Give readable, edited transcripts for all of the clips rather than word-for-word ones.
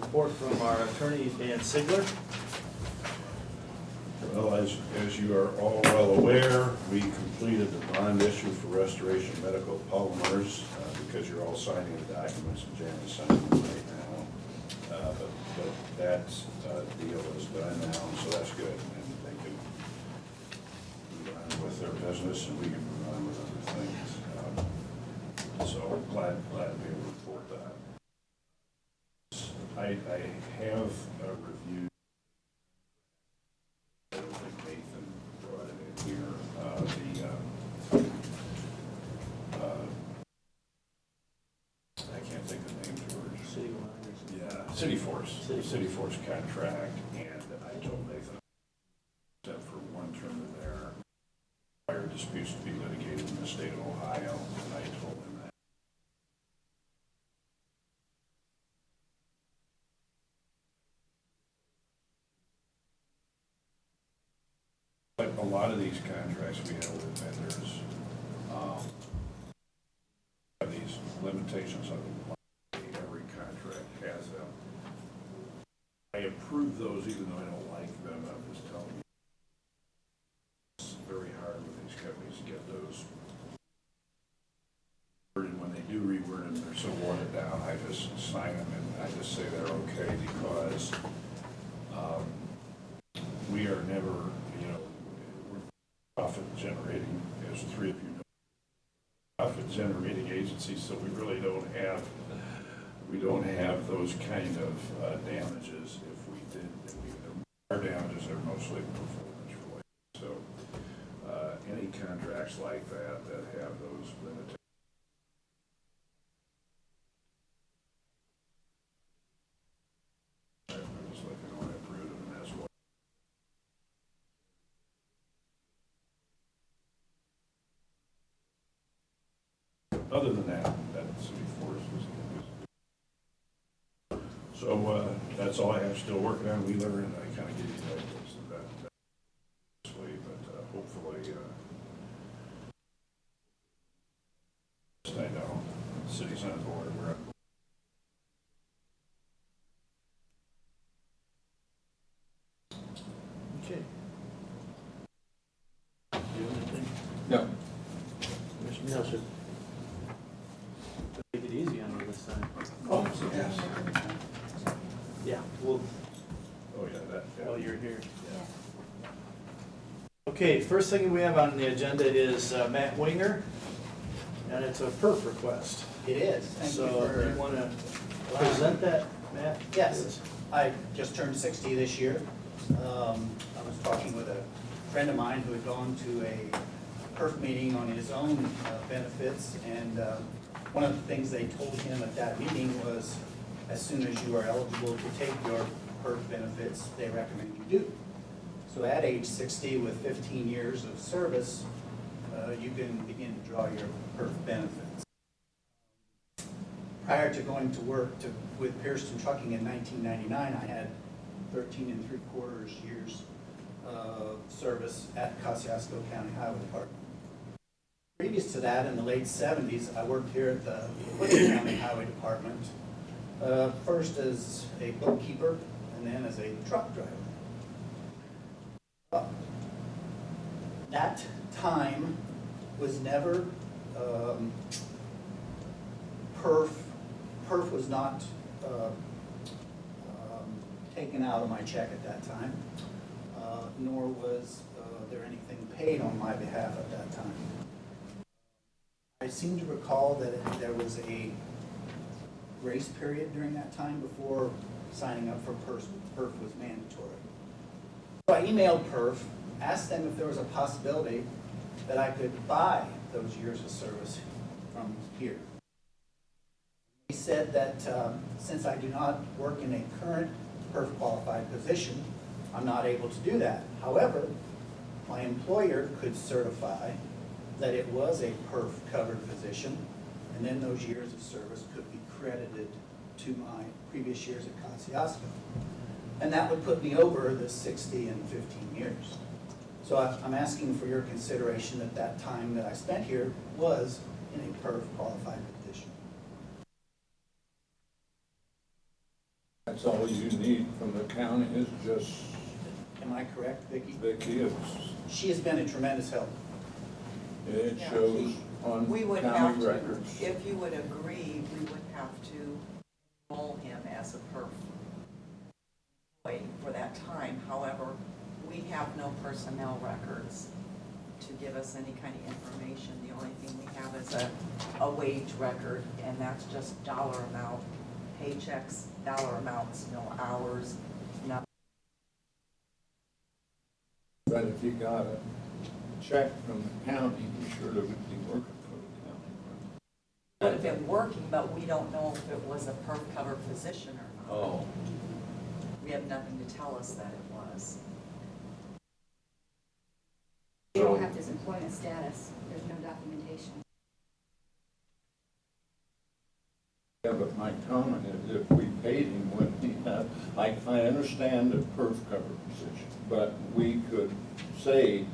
report from our attorney, Dan Sigler. Well, as you are all well aware, we completed the bond issue for Restoration Medical Polymers, because you're all signing the documents and Jan is signing them right now. But that deal is done now, so that's good. And they can move on with their business and we can move on with other things. So glad to be able to report that. I have reviewed. I don't think Nathan brought it in here. I can't think of the name, George. City Liners. Yeah, City Force contract, and I told Nathan, except for one term there, prior disputes to be litigated in the state of Ohio, and I told him that. But a lot of these contracts we have with vendors have these limitations on every contract has them. I approve those even though I don't like them. I'm just telling you, it's very hard with these companies to get those. And when they do reword them, they're so watered down. I just sign them and I just say they're okay because we are never, we're profit generating, as three of you know, profit generating agencies, so we really don't have those kind of damages. If we did, our damages are mostly performance related. So any contracts like that have those limitations. I'm just looking on it, Bruce, and that's what. Other than that, City Force is. So that's all I have. Still working on Wheeler, and I kind of give you that this way, but hopefully, I know the city's on board. We're on board. Okay. Do you have anything? No. Commissioner Nelson? Take it easy on you this time. Oh, yes. Yeah, well, Oh, yeah, that. while you're here. Okay, first thing we have on the agenda is Matt Winger, and it's a perf request. It is. Thank you So for. you want to present that, Matt? Yes, I just turned 60 this year. I was talking with a friend of mine who had gone to a PERF meeting on his own benefits, and one of the things they told him at that meeting was, as soon as you are eligible to take your PERF benefits, they recommend you do. So at age 60, with 15 years of service, you can begin to draw your PERF benefits. Prior to going to work with Pearson Trucking in 1999, I had 13 3/4 years of service at Kosciuszko County Highway Department. Previous to that, in the late 70s, I worked here at the Woodland County Highway Department, first as a bookkeeper and then as a truck driver. That time was never PERF was not taken out of my check at that time, nor was there anything paid on my behalf at that time. I seem to recall that there was a grace period during that time before signing up for PERF was mandatory. So I emailed PERF, asked them if there was a possibility that I could buy those years of service from here. He said that since I do not work in a current PERF qualified position, I'm not able to do that. However, my employer could certify that it was a PERF covered position, and then those years of service could be credited to my previous years at Kosciuszko. And that would put me over the 60 and 15 years. So I'm asking for your consideration that that time that I spent here was in a PERF qualified position. That's all you need from the county is just Am I correct, Vicki? Vicki. She has been a tremendous help. It Yeah, shows on We would have county to, records. if you would agree, we would have to enroll him as a perf employee for that time. However, we have no personnel records to give us any kind of information. The only thing we have is a wage record, and that's just dollar amount, paychecks, dollar amounts, no hours, no. But if you got a check from the county, you sure would be working for the county. Would have been working, but we don't know if it was a perf cover position or not. Oh. We have nothing to tell us that it was. We don't have his employment status, there's no documentation. Yeah, but my comment is if we paid him what he had, I understand the perf cover position, but we could say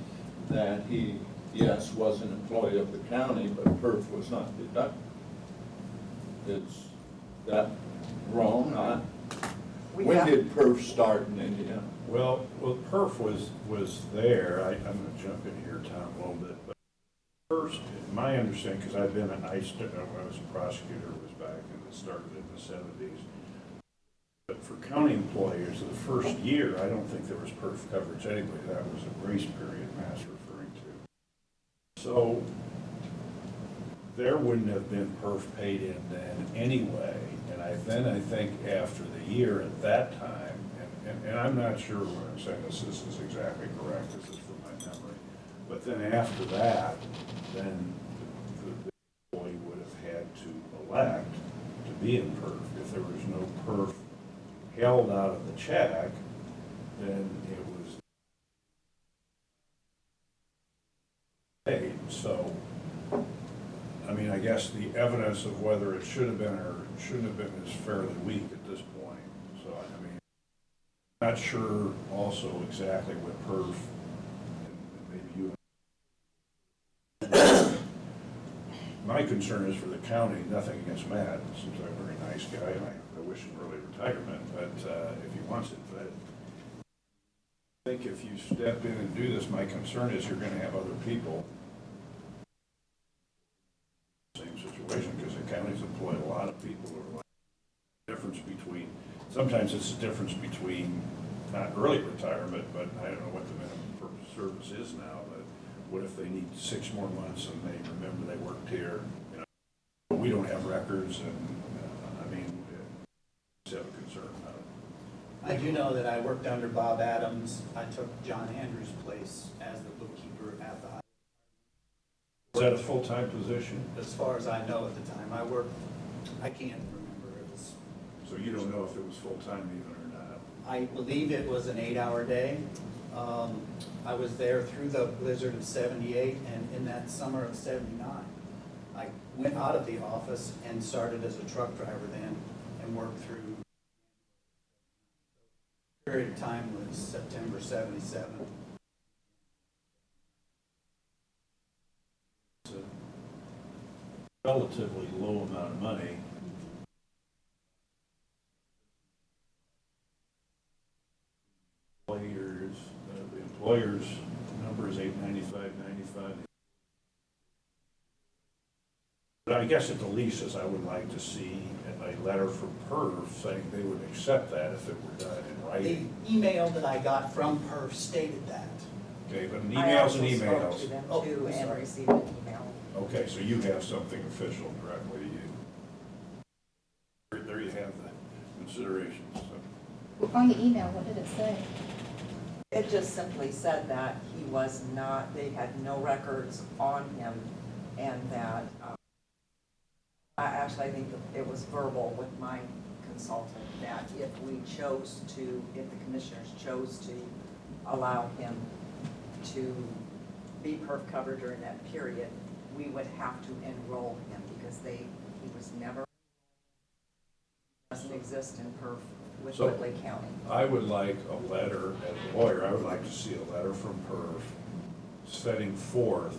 that he, yes, was an employee of the county, but perf was not deducted. Is that wrong? We When have- did perf start in Indiana? Well, perf was there, I'm gonna jump in here, Tom, a little bit, but first, my understanding, because I've been, when I was a prosecutor, was back and it started in the 70s. But for county employers, the first year, I don't think there was perf coverage anyway, that was a grace period Matt's referring to. So, there wouldn't have been perf paid in then anyway, and I think after the year at that time, and I'm not sure when I'm saying this is exactly correct, this is from my memory, but then after that, then the employee would have had to elect to be in perf. If there was no perf held out of the check, then it was paid. So, I mean, I guess the evidence of whether it should have been or shouldn't have been is fairly weak at this point. So, I mean, not sure also exactly what perf, and maybe you. My concern is for the county, nothing against Matt, seems like a very nice guy, and I wish him early retirement, but if he wants it, but I think if you step in and do this, my concern is you're gonna have other people same situation, because the county's employed a lot of people who are like, difference between, sometimes it's the difference between not early retirement, but I don't know what the minimum for service is now, but what if they need 6 more months and they remember they worked here, you know? But we don't have records, and I mean, we just have a concern about it. I do know that I worked under Bob Adams. I took John Andrews' place as the bookkeeper at the high. Is that a full-time position? As far as I know at the time, I can't remember, it was, So you don't know if it was full-time even or not? I believe it was an 8-hour day. I was there through the blizzard of 78, and in that summer of 79, I went out of the office and started as a truck driver then, and worked through. The period of time was September 77. It's a relatively low amount of money. The employer's number is 895.95. But I guess at the least, as I would like to see a letter from PERF saying they would accept that if it were done in The writing. email that I got from PERF stated that. Okay, but an I email's also an spoke email. to them Oh, too and sorry. received an email. Okay, so you have something official directly to you. There you have the considerations. So. On the email, what did it say? It just simply said that he was not, they had no records on him, and that, I think that it was verbal with my consultant, that if we chose to, if the commissioners chose to allow him to be perf covered during that period, we would have to enroll him, because he was never, doesn't exist in perf with So- Whitley County. I would like a letter, as a lawyer, I would like to see a letter from PERF setting forth,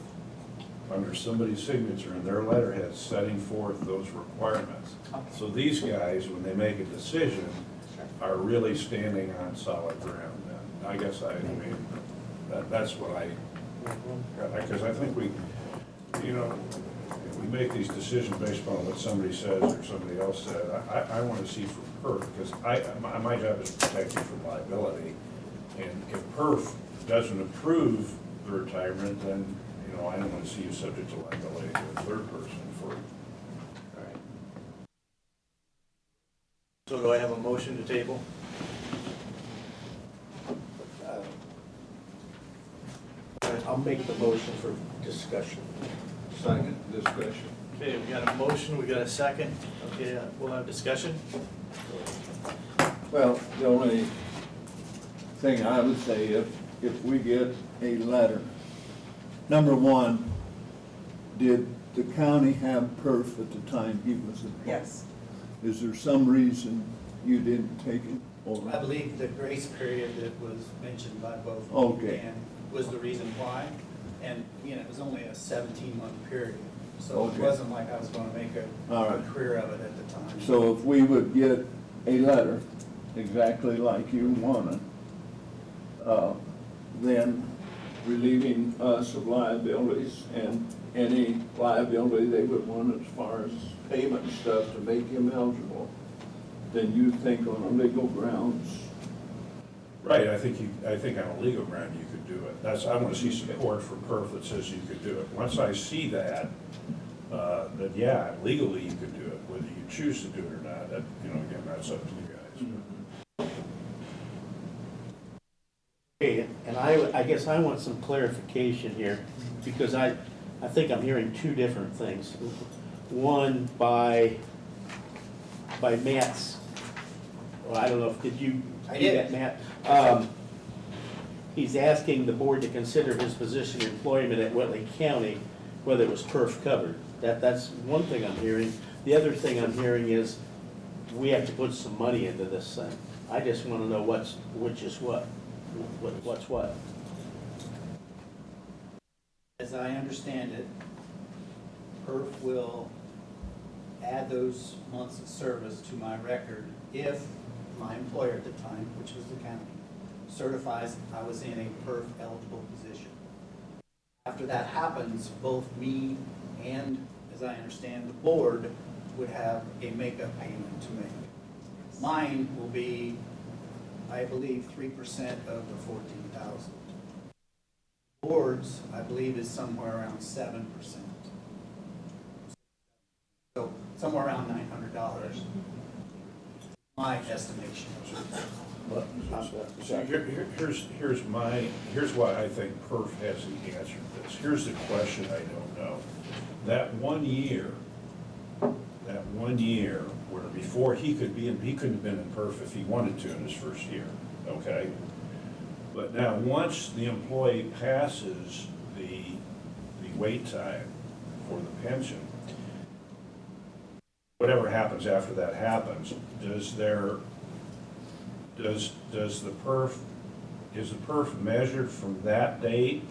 under somebody's signature, and their letterhead setting forth those requirements. Okay. So these guys, when they make a decision, are really standing on solid ground then. I guess I mean, that's what because I think we, you know, we make these decisions based upon what somebody says or somebody else said. I want to see from PERF, because my job is to protect you from liability. And if PERF doesn't approve the retirement, then, you know, I don't want to see you subject to liability to a third person for. Alright. So do I have a motion to table? I'll make the motion for discussion. Second discussion. Okay, we got a motion, we got a second. Okay, we'll have discussion. Well, the only thing I would say, if we get a letter, number one, did the county have PERF at the time he was employed? Yes. Is there some reason you didn't take it? Or I believe the grace period that was mentioned by both. Okay. And was the reason why. And, you know, it was only a 17-month period. So Okay. it wasn't like I was gonna make All a right. career of it at the time. So if we would get a letter exactly like you wanted, then relieving us of liabilities and any liability they would want as far as payment and stuff to make him eligible, then you think on a legal grounds. Right, I think on a legal ground you could do it. I want to see support for PERF that says you could do it. Once I see that, then yeah, legally you could do it. Whether you choose to do it or not, that, you know, again, that's up to you guys. Okay, and I guess I want some clarification here, because I think I'm hearing two different things. One by Matt's, well, I don't know if, did you I do did. that, Matt? He's asking the board to consider his position of employment at Whitley County, whether it was PERF covered. That's one thing I'm hearing. The other thing I'm hearing is, we have to put some money into this thing. I just wanna know which is what, what's what. As I understand it, PERF will add those months of service to my record if my employer at the time, which was the county, certifies I was in a PERF eligible position. After that happens, both me and, as I understand, the board would have a makeup payment to make. Mine will be, I believe, 3% of the 14,000. Boards, I believe, is somewhere around 7%. So somewhere around $900, my estimation. So here's why I think PERF has the answer to this. Here's the question I don't know. That 1 year where before he couldn't have been in PERF if he wanted to in his first year, okay? But now, once the employee passes the wait time for the pension, whatever happens after that happens, is the PERF measured from that date,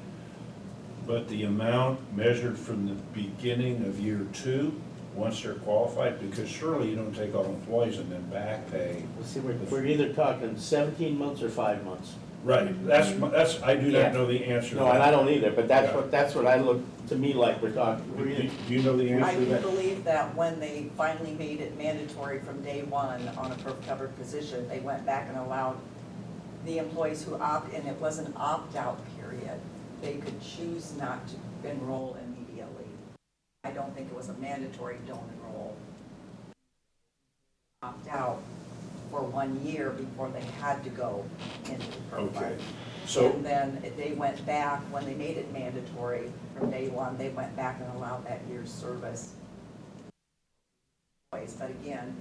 but the amount measured from the beginning of year 2, once they're qualified? Because surely you don't take all employees and then back pay. Let's see, we're either talking 17 months or 5 months. Right, I do not know the answer to that. No, and I don't either, but Yeah. that's what I look, to me like we're talking. Do you know the I answer to do that? believe that when they finally made it mandatory from day one on a PERF covered position, they went back and allowed the employees who and it was an opt-out period. They could choose not to enroll immediately. I don't think it was a mandatory don't enroll. Opt out for 1 year before they had to go into the PERF Okay, fund. so, And then they went back, when they made it mandatory from day one, they went back and allowed that year's service. But again,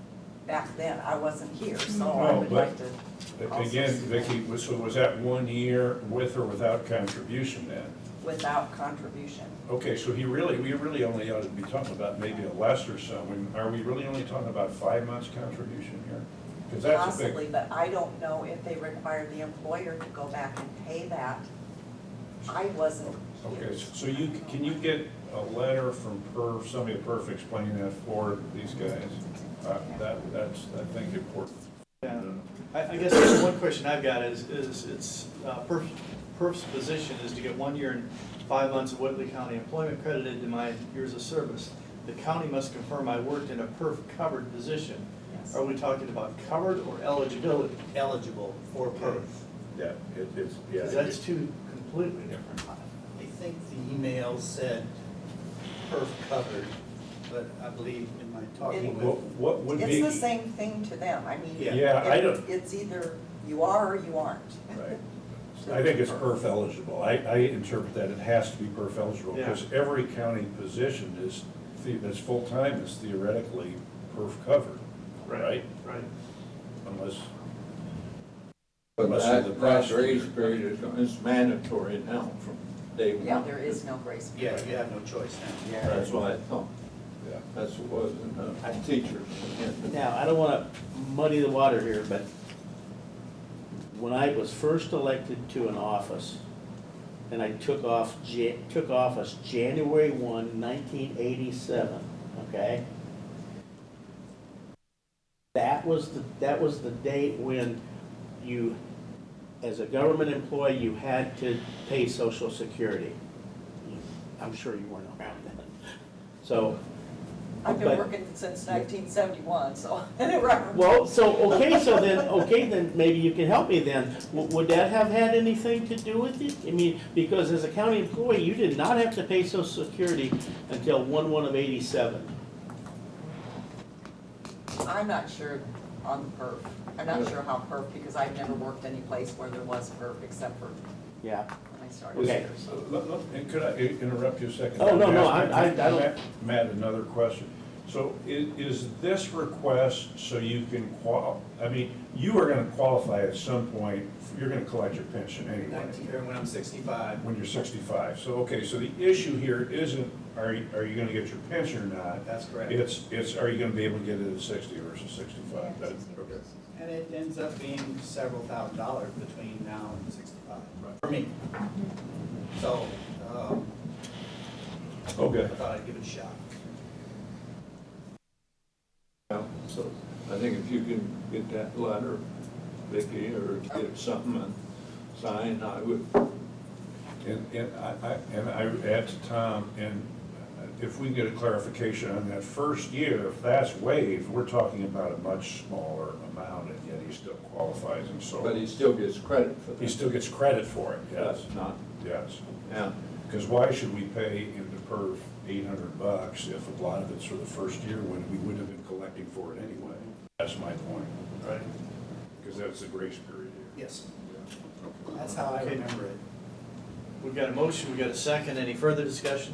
back then, I wasn't here, so I No, would but like to. also again, see Vicki, so was that 1 year with or without contribution then? without contribution. Okay, so we really only ought to be talking about maybe a lesser sum. Are we really only talking about 5 months contribution here? Because that's a Possibly, big. but I don't know if they require the employer to go back and pay that. I wasn't here. Okay, so can you get a letter from PERF, somebody at PERF explaining that for these guys? That's, I think, important. Yeah. I guess one question I've got is it's, PERF's position is to get 1 year and 5 months of Whitley County employment credited to my years of service. The county must confirm I worked in a PERF-covered position. Yes. Are we talking about covered or eligibility? Eligible for PERF. Yeah, it's, yeah. Because that's two completely different. I think the email said PERF covered, but I believe in my talking with. What would be? It's the same thing to them, I mean. Yeah, I don't. It's either you are or you aren't. Right. I think it's perf eligible. I interpret that it has to be perf eligible, Yeah. because every county position that's full-time is theoretically perf covered, right? Right. Unless, But Unless you're the that prosecutor. grace period is mandatory now from day one. Yeah, there is no grace Yeah, period. you have no choice now. That's what I thought. yeah. That's what it was in teachers. Now, I don't wanna muddy the water here, but when I was first elected to an office, and I took office January 1, 1987, okay? That was the date when you, as a government employee, you had to pay Social Security. I'm sure you weren't around then. So, I've been but- working since 1971, so I never remember. well, okay, then maybe you can help me then. Would that have had anything to do with it? I mean, because as a county employee, you did not have to pay Social Security until 1/1 of '87. I'm not sure on PERF. I'm not sure how PERF, because I've never worked any place where there was PERF except for Yeah. when I started Okay. here, so. And could I interrupt you a second? Oh, no, I don't. Matt, another question. So is this request so you can I mean, you are gonna qualify at some point, you're gonna collect your pension anyway, When I'm 65. when you're 65. So, okay, so the issue here isn't, are you gonna get your pension or not? That's correct. It's, are you gonna be able to get it at 60 versus 65? Yeah, Okay. And it ends up being several $1,000s between now and 65, for me. So, Okay. I thought I'd give it a shot. Yeah, so I think if you can get that letter, Vicki, or get something and sign, I would. And I would add to Tom, and if we can get a clarification on that first year, if that's waived, we're talking about a much smaller amount, and yet he still qualifies, and so. But he still gets credit for that. He still gets credit for it, yes, That's not, yes. yeah. Because why should we pay him to perf $800 if a lot of it's for the first year when we would have been collecting for it anyway? That's my point. Right. Because that's the grace period here. Yes, that's how I Okay. remember it. We've got a motion, we've got a second. Any further discussion?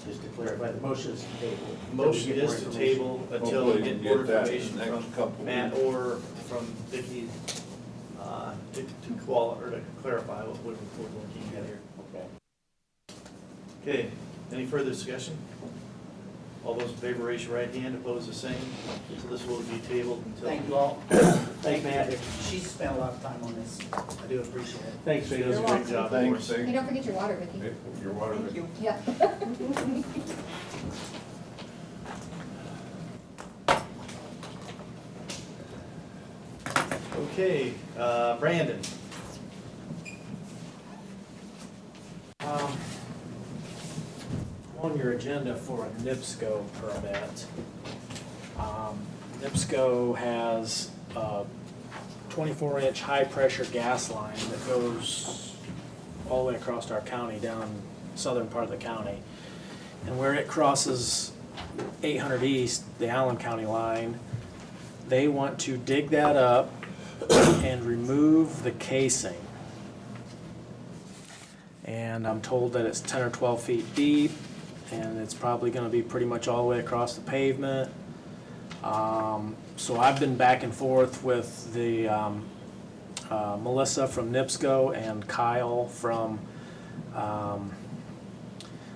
Just to clarify, the motion is to table. Motion Until we get is more to information. table until we Hopefully get we more get that information next from couple Matt weeks. or from Vicki to clarify what we're looking at here. Okay. Okay, any further discussion? All those in favor, raise your right hand, opposed the same. So this will be tabled until. Thank you all. Thanks, Matt. She spent a lot of time on this. I do appreciate it. Thanks, She Vicki. does a great job for Thanks, us. Vic. Hey, don't forget your water, Vicki. Hey, your water. Thank you. Yeah. Okay, Brandon. On your agenda for a NIPSCO permit. NIPSCO has a 24-inch high-pressure gas line that goes all the way across our county, down southern part of the county. And where it crosses 800 East, the Allen County line, they want to dig that up and remove the casing. And I'm told that it's 10 or 12 feet deep, and it's probably gonna be pretty much all the way across the pavement. So I've been back and forth with the Melissa from NIPSCO and Kyle from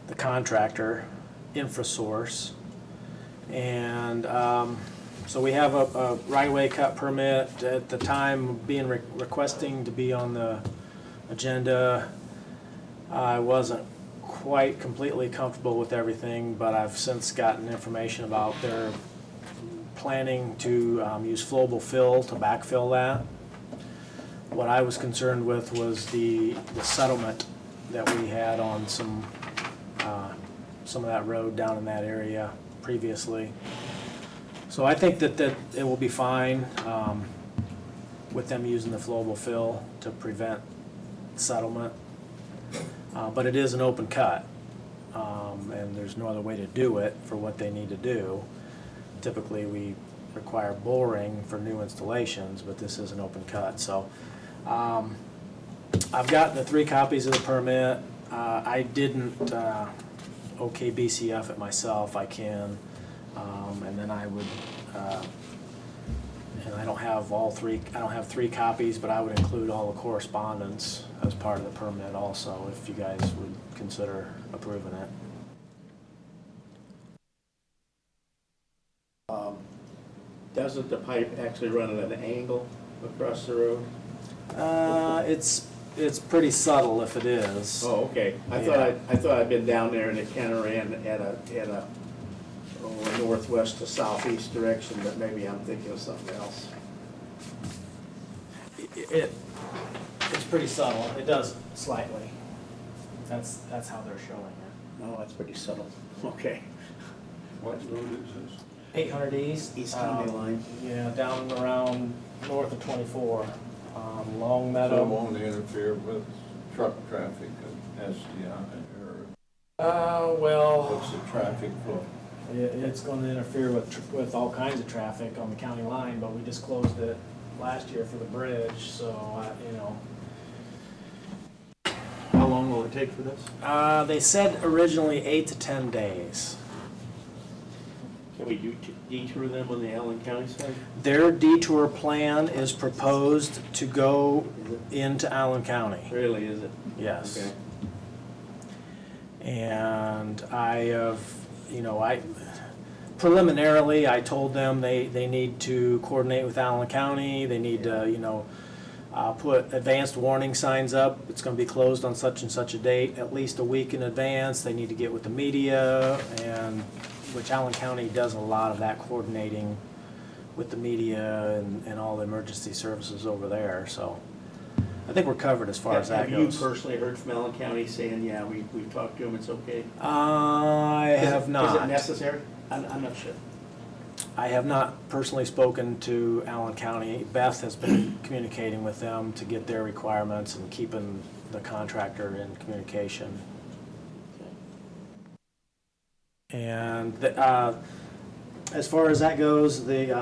the contractor, InfraSource. And so we have a right-of-way cut permit. At the time, being requesting to be on the agenda, I wasn't quite completely comfortable with everything, but I've since gotten information about their planning to use flowable fill to backfill that. What I was concerned with was the settlement that we had on some of that road down in that area previously. So I think that it will be fine with them using the flowable fill to prevent settlement. But it is an open cut, and there's no other way to do it for what they need to do. Typically, we require boring for new installations, but this is an open cut. So I've gotten the 3 copies of the permit. I didn't okay BCF it myself. I can, and then I would, and I don't have all 3. I don't have 3 copies, but I would include all the correspondence as part of the permit also, if you guys would consider approving it. Doesn't the pipe actually run at an angle across the road? It's pretty subtle if it is. Oh, okay. I thought I'd been down there and it kind of ran at a northwest to southeast direction, but maybe I'm thinking of something else. It's pretty subtle. It does slightly. That's how they're showing it. Oh, that's pretty subtle. Okay. What road is this? 800 East. East County line. Yeah, down around north of 24, Long So it Meadow. won't interfere with truck traffic at SDI, or Well, what's the traffic flow? it's going to interfere with all kinds of traffic on the county line, but we just closed it last year for the bridge, so, you know. How long will it take for this? They said originally 8 to 10 days. Can we detour them on the Allen County side? Their detour plan is proposed to go into Allen County. Really, is it? Yes. Okay. And I have, preliminarily, I told them they need to coordinate with Allen County. They need to, put advanced warning signs up. It's going to be closed on such and such a date, at least a week in advance. They need to get with the media, and which Allen County does a lot of that coordinating with the media and all the emergency services over there. So I think we're covered as far as that goes. Have you personally heard from Allen County saying, yeah, we've talked to them, it's okay? I have not. Is it necessary? I'm not sure. I have not personally spoken to Allen County. Beth has been communicating with them to get their requirements and keeping the contractor in communication. And as far as that goes, the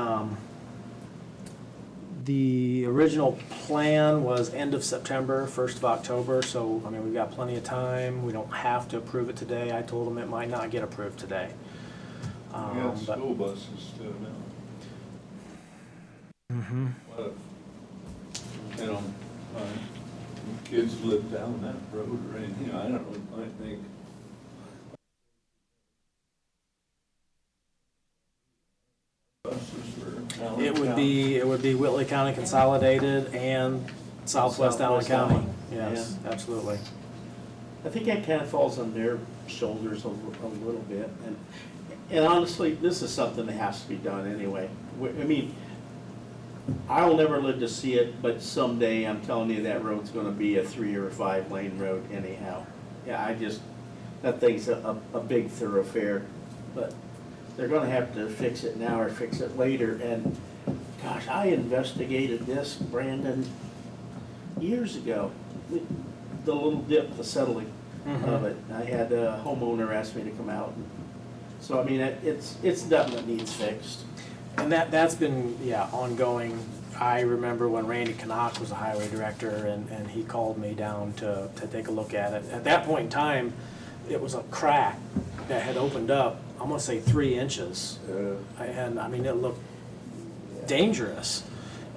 original plan was end of September, 1st of October, so, I mean, we've got plenty of time. We don't have to approve it today. I told them it might not get approved today. We got But- school buses too now. Mhm. What if, kids live down that road or anything, I don't know, I think. Buses for Allen It would County. be Whitley County Consolidated and Southwest Allen Southwest County. Allen. Yes, absolutely. I think that kind of falls on their shoulders a little bit, and honestly, this is something that has to be done anyway. I mean, I'll never live to see it, but someday, I'm telling you, that road's gonna be a 3 or 5 lane road anyhow. Yeah, that thing's a big thoroughfare, but they're gonna have to fix it now or fix it later, and gosh, I investigated this, Brandon, years ago. The little dip, the settling of it. I had a homeowner ask me to come out. So, I mean, it's nothing that needs fixed. And that's been, ongoing. I remember when Randy Canuck was the highway director, and he called me down to take a look at it. At that point in time, it was a crack that had opened up, I'm gonna say 3 inches. And, I mean, it looked dangerous.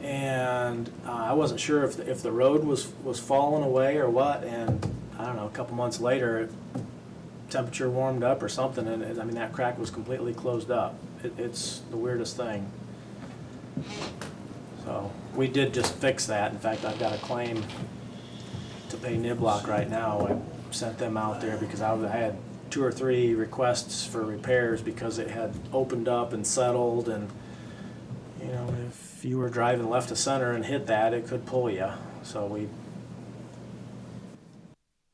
And I wasn't sure if the road was falling away or what, and I don't know, a couple months later, temperature warmed up or something, and I mean, that crack was completely closed up. It's the weirdest thing. So, we did just fix that. In fact, I've got a claim to pay Niblock right now. I sent them out there because I had 2 or 3 requests for repairs because it had opened up and settled, and, if if you were driving left to center and hit that, it could pull you. So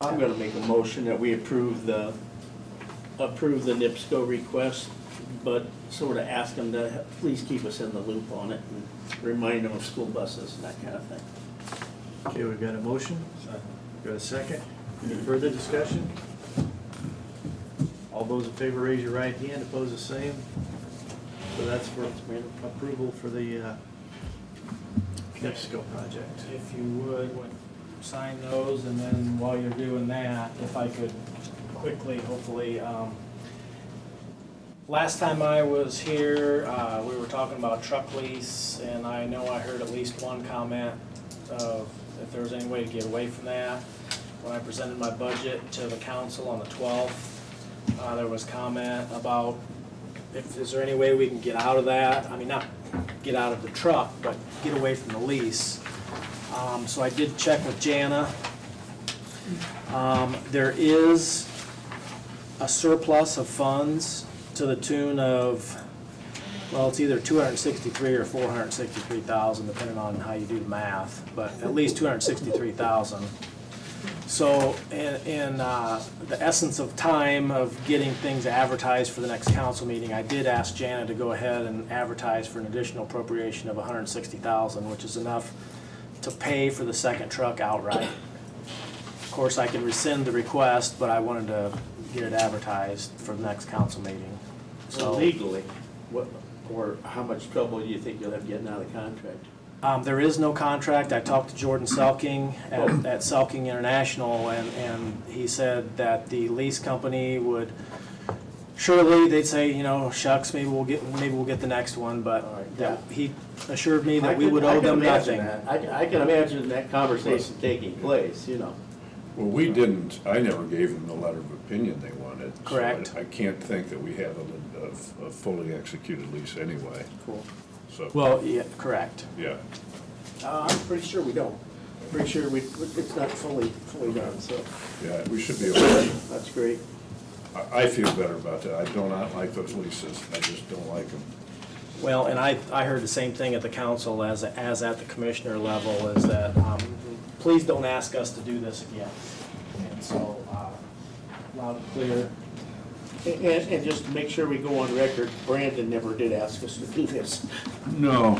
I'm gonna make a motion that we approve the NIPSCO request, but sort of ask them to please keep us in the loop on it and remind them of school buses and that kind of thing. Okay, we've got a motion. Got a second. Any further discussion? All those in favor, raise your right hand. Opposed, the same. So that's for approval for the NIPSCO project. if you would, sign those, and then while you're doing that, if I could quickly, hopefully, last time I was here, we were talking about truck lease, and I know I heard at least one comment of if there was any way to get away from that. When I presented my budget to the council on the 12th, there was comment about is there any way we can get out of that? I mean, not get out of the truck, but get away from the lease. So I did check with Jana. There is a surplus of funds to the tune of, well, it's either 263 or 463,000, depending on how you do the math, but at least 263,000. So in the essence of time of getting things advertised for the next council meeting, I did ask Jana to go ahead and advertise for an additional appropriation of 160,000, which is enough to pay for the second truck outright. Of course, I can rescind the request, but I wanted to get it advertised for the next council meeting. So legally, what, or how much trouble do you think you'll have getting out of the contract? There is no contract. I talked to Jordan Selking at Selking International, and he said that the lease company would, surely they'd say, you know, shucks, maybe we'll get the next one, but that he assured me that we would owe them nothing. I can imagine that conversation taking place, you know. Well, we didn't, I never gave them the letter of opinion they wanted. so Correct. I can't think that we have a fully executed lease anyway, Cool. so. Well, yeah, correct. Yeah, I'm pretty sure we don't. Pretty sure it's not fully done, so yeah, we should be able to. that's great. I feel better about that. I do not like those leases. I just don't like them. Well, and I heard the same thing at the council as at the commissioner level, is that, please don't ask us to do this again. And so, loud and clear. And just to make sure we go on record, Brandon never did ask us to do this. No,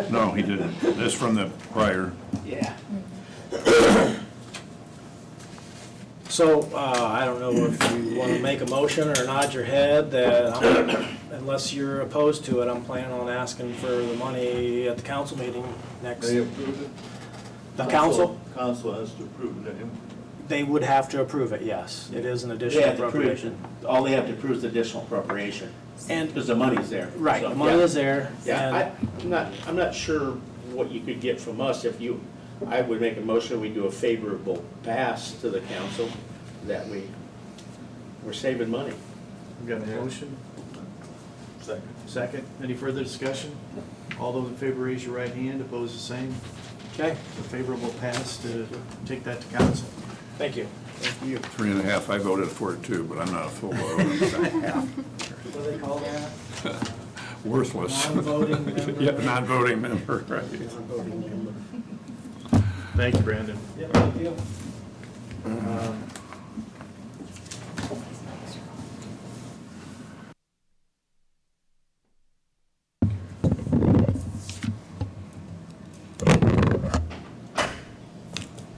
no, he didn't. This from the prior. Yeah. So, I don't know if you want to make a motion or nod your head that, unless you're opposed to it, I'm planning on asking for the money at the council meeting next. They approved it? The council? Council has to approve it. They would have to approve it, yes. It is an They additional have to prove, appropriation. all they have to prove is the additional appropriation, And, because the money's there. right, So, the money yeah. is there. Yeah, and- I'm not sure what you could get from us if you, I would make a motion, we do a favorable pass to the council, that we're saving money. We've got a motion. Second. Second. Any further discussion? All those in favor, raise your right hand. Opposed, the same. Okay, A favorable pass to take that to council. thank you. 3.5, I voted for it too, but I'm not a full voter. What do they call that? Worthless. Non-voting member. Yeah, non-voting member, right. Non-voting member. Thank you, Brandon. Yeah, thank you.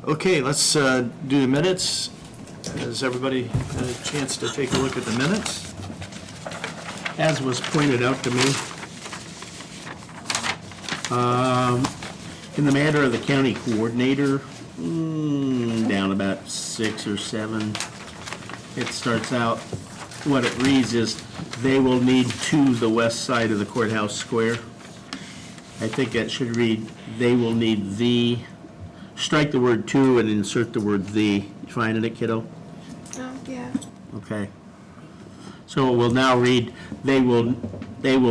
Okay, let's do the minutes. Has everybody had a chance to take a look at the minutes? As was pointed out to me, in the matter of the county coordinator, down about 6 or 7, it starts out, what it reads is, they will need to the west side of the courthouse square. I think that should read, they will need the, strike the word to and insert the word the. You finding it, kiddo? Yeah. Okay. So it will now read, they will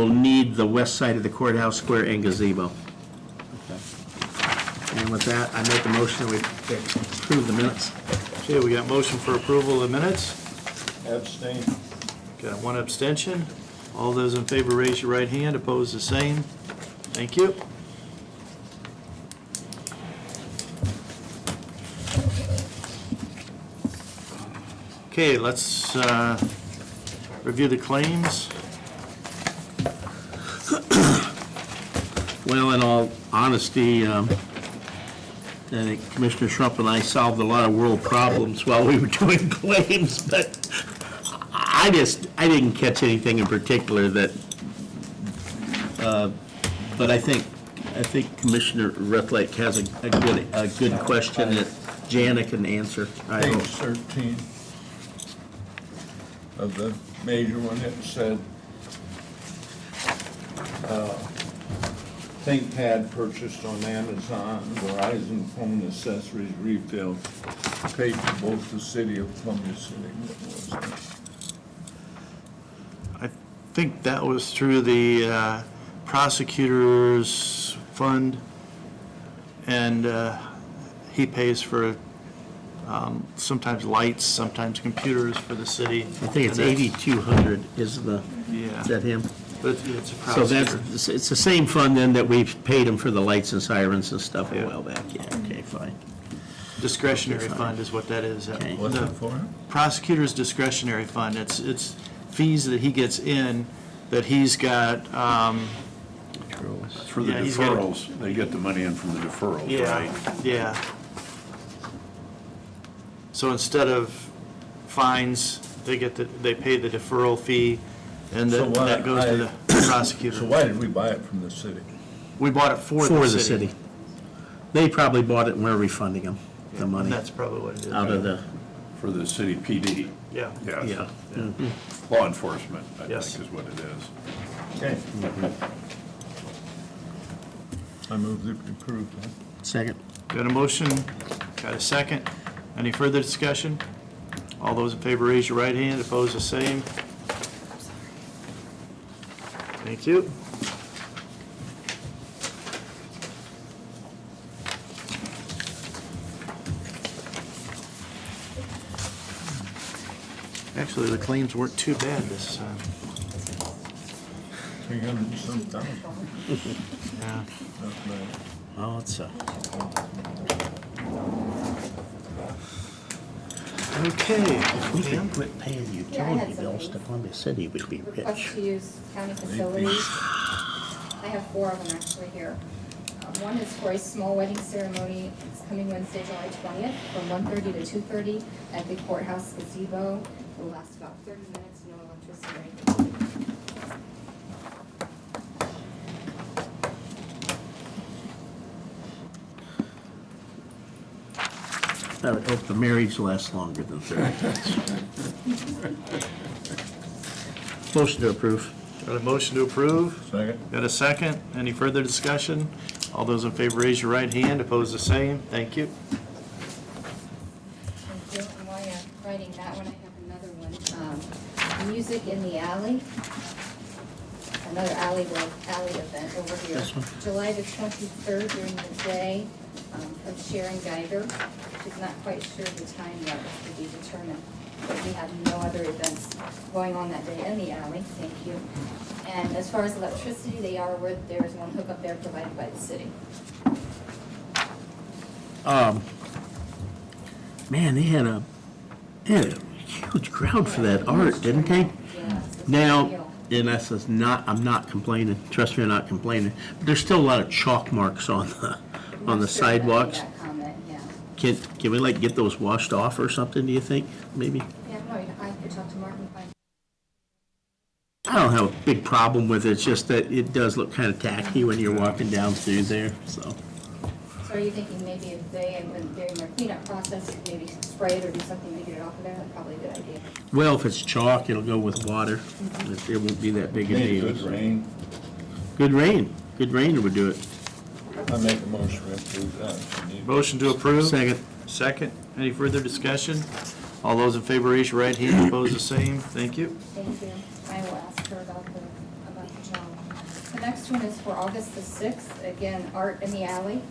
need the west side of the courthouse square and gazebo. Okay. And with that, I make a motion that we approve the minutes. Okay, we got motion for approval of the minutes. Abstain. Got one abstention. All those in favor, raise your right hand. Opposed, the same. Thank you. Okay, let's review the claims. Well, in all honesty, I think Commissioner Schrumpf and I solved a lot of world problems while we were doing claims, but I didn't catch anything in particular that, but I think Commissioner Ruthlake has a good question that Jana can answer. I Page hope. 13 of the major one, it said, ThinkPad purchased on Amazon, Verizon phone accessories refill, paid for both the city of Columbia City. What was that? I think that was through the prosecutor's fund, and he pays for sometimes lights, sometimes computers for the city. I think it's 8,200 is the, Yeah. is that him? But it's a So prosecutor. that's, it's the same fund then that we paid him for the lights and sirens and stuff a Yeah. while back, yeah, okay, fine. Discretionary fund is what that is. Okay. What's The it for? prosecutor's discretionary fund, it's fees that he gets in, that he's got, For the Yeah, he's got- deferrals, they get the money in from the deferrals, right? yeah. So instead of fines, they pay the deferral fee, and So why- that goes to the prosecutor. So why did we buy it from the city? We bought it for For the city. They probably bought it and we're refunding them the money That's probably what it is. out of the, For the city PD, Yeah. yes. yeah. Law enforcement, I think Yes. is what it is. Okay. I move that we approve that. Second. Got a motion, got a second. Any further discussion? All those in favor, raise your right hand, opposed, the same. Thank you. Actually, the claims weren't too bad this time. 300 and some thousand. Yeah. Not bad. Oh, it's Okay. If we could quit paying Yeah, I had utility some bills of to these. Columbia City, we'd be Request rich. to use county facilities. I have 4 of them actually here. One is for a small wedding ceremony. It's coming Wednesday, July 20th, from 1:30 to 2:30 at the courthouse gazebo. It'll last about 30 minutes, no electricity. I would hope the marriage lasts longer than 30 minutes. Motion to approve. Got a motion to approve? Second? Got a second? Any further discussion? All those in favor, raise your right hand. Opposed, the same. Thank you. Thank you. And while you're writing that one, I have another one. Music in the Alley. Another alley event over here. This one? July the 23rd during the day, from Sharon Geiger. She's not quite sure the time yet, to be determined. But we have no other events going on that day in the alley. Thank you. And as far as electricity, they are aware that there is one hookup there provided by the city. Man, they had a huge crowd for that art, didn't they? Yeah, it's a Now, deal. and that's just not, I'm not complaining, trust me, I'm not complaining, but there's still a lot of chalk marks on the I'm not sure if I made sidewalks. that comment, yeah. Can we like get those washed off or something, do you think, maybe? Yeah, no, I could talk to Mark and find. I don't have a big problem with it, it's just that it does look kind of tacky when you're walking down through there, so. So are you thinking maybe if they, when during their cleanup process, maybe spray it or do something to get it off of there? That's probably a good idea. Well, if it's chalk, it'll go with water, it won't be that big a Made deal. good rain. Good rain would do it. I make a motion to approve that. if you need. Motion to approve? Second. Second. Any further discussion? All those in favor, raise your right hand. Opposed, the same. Thank you. Thank you. I will ask her about the job. The next one is for August the 6th, again, Art in the Alley.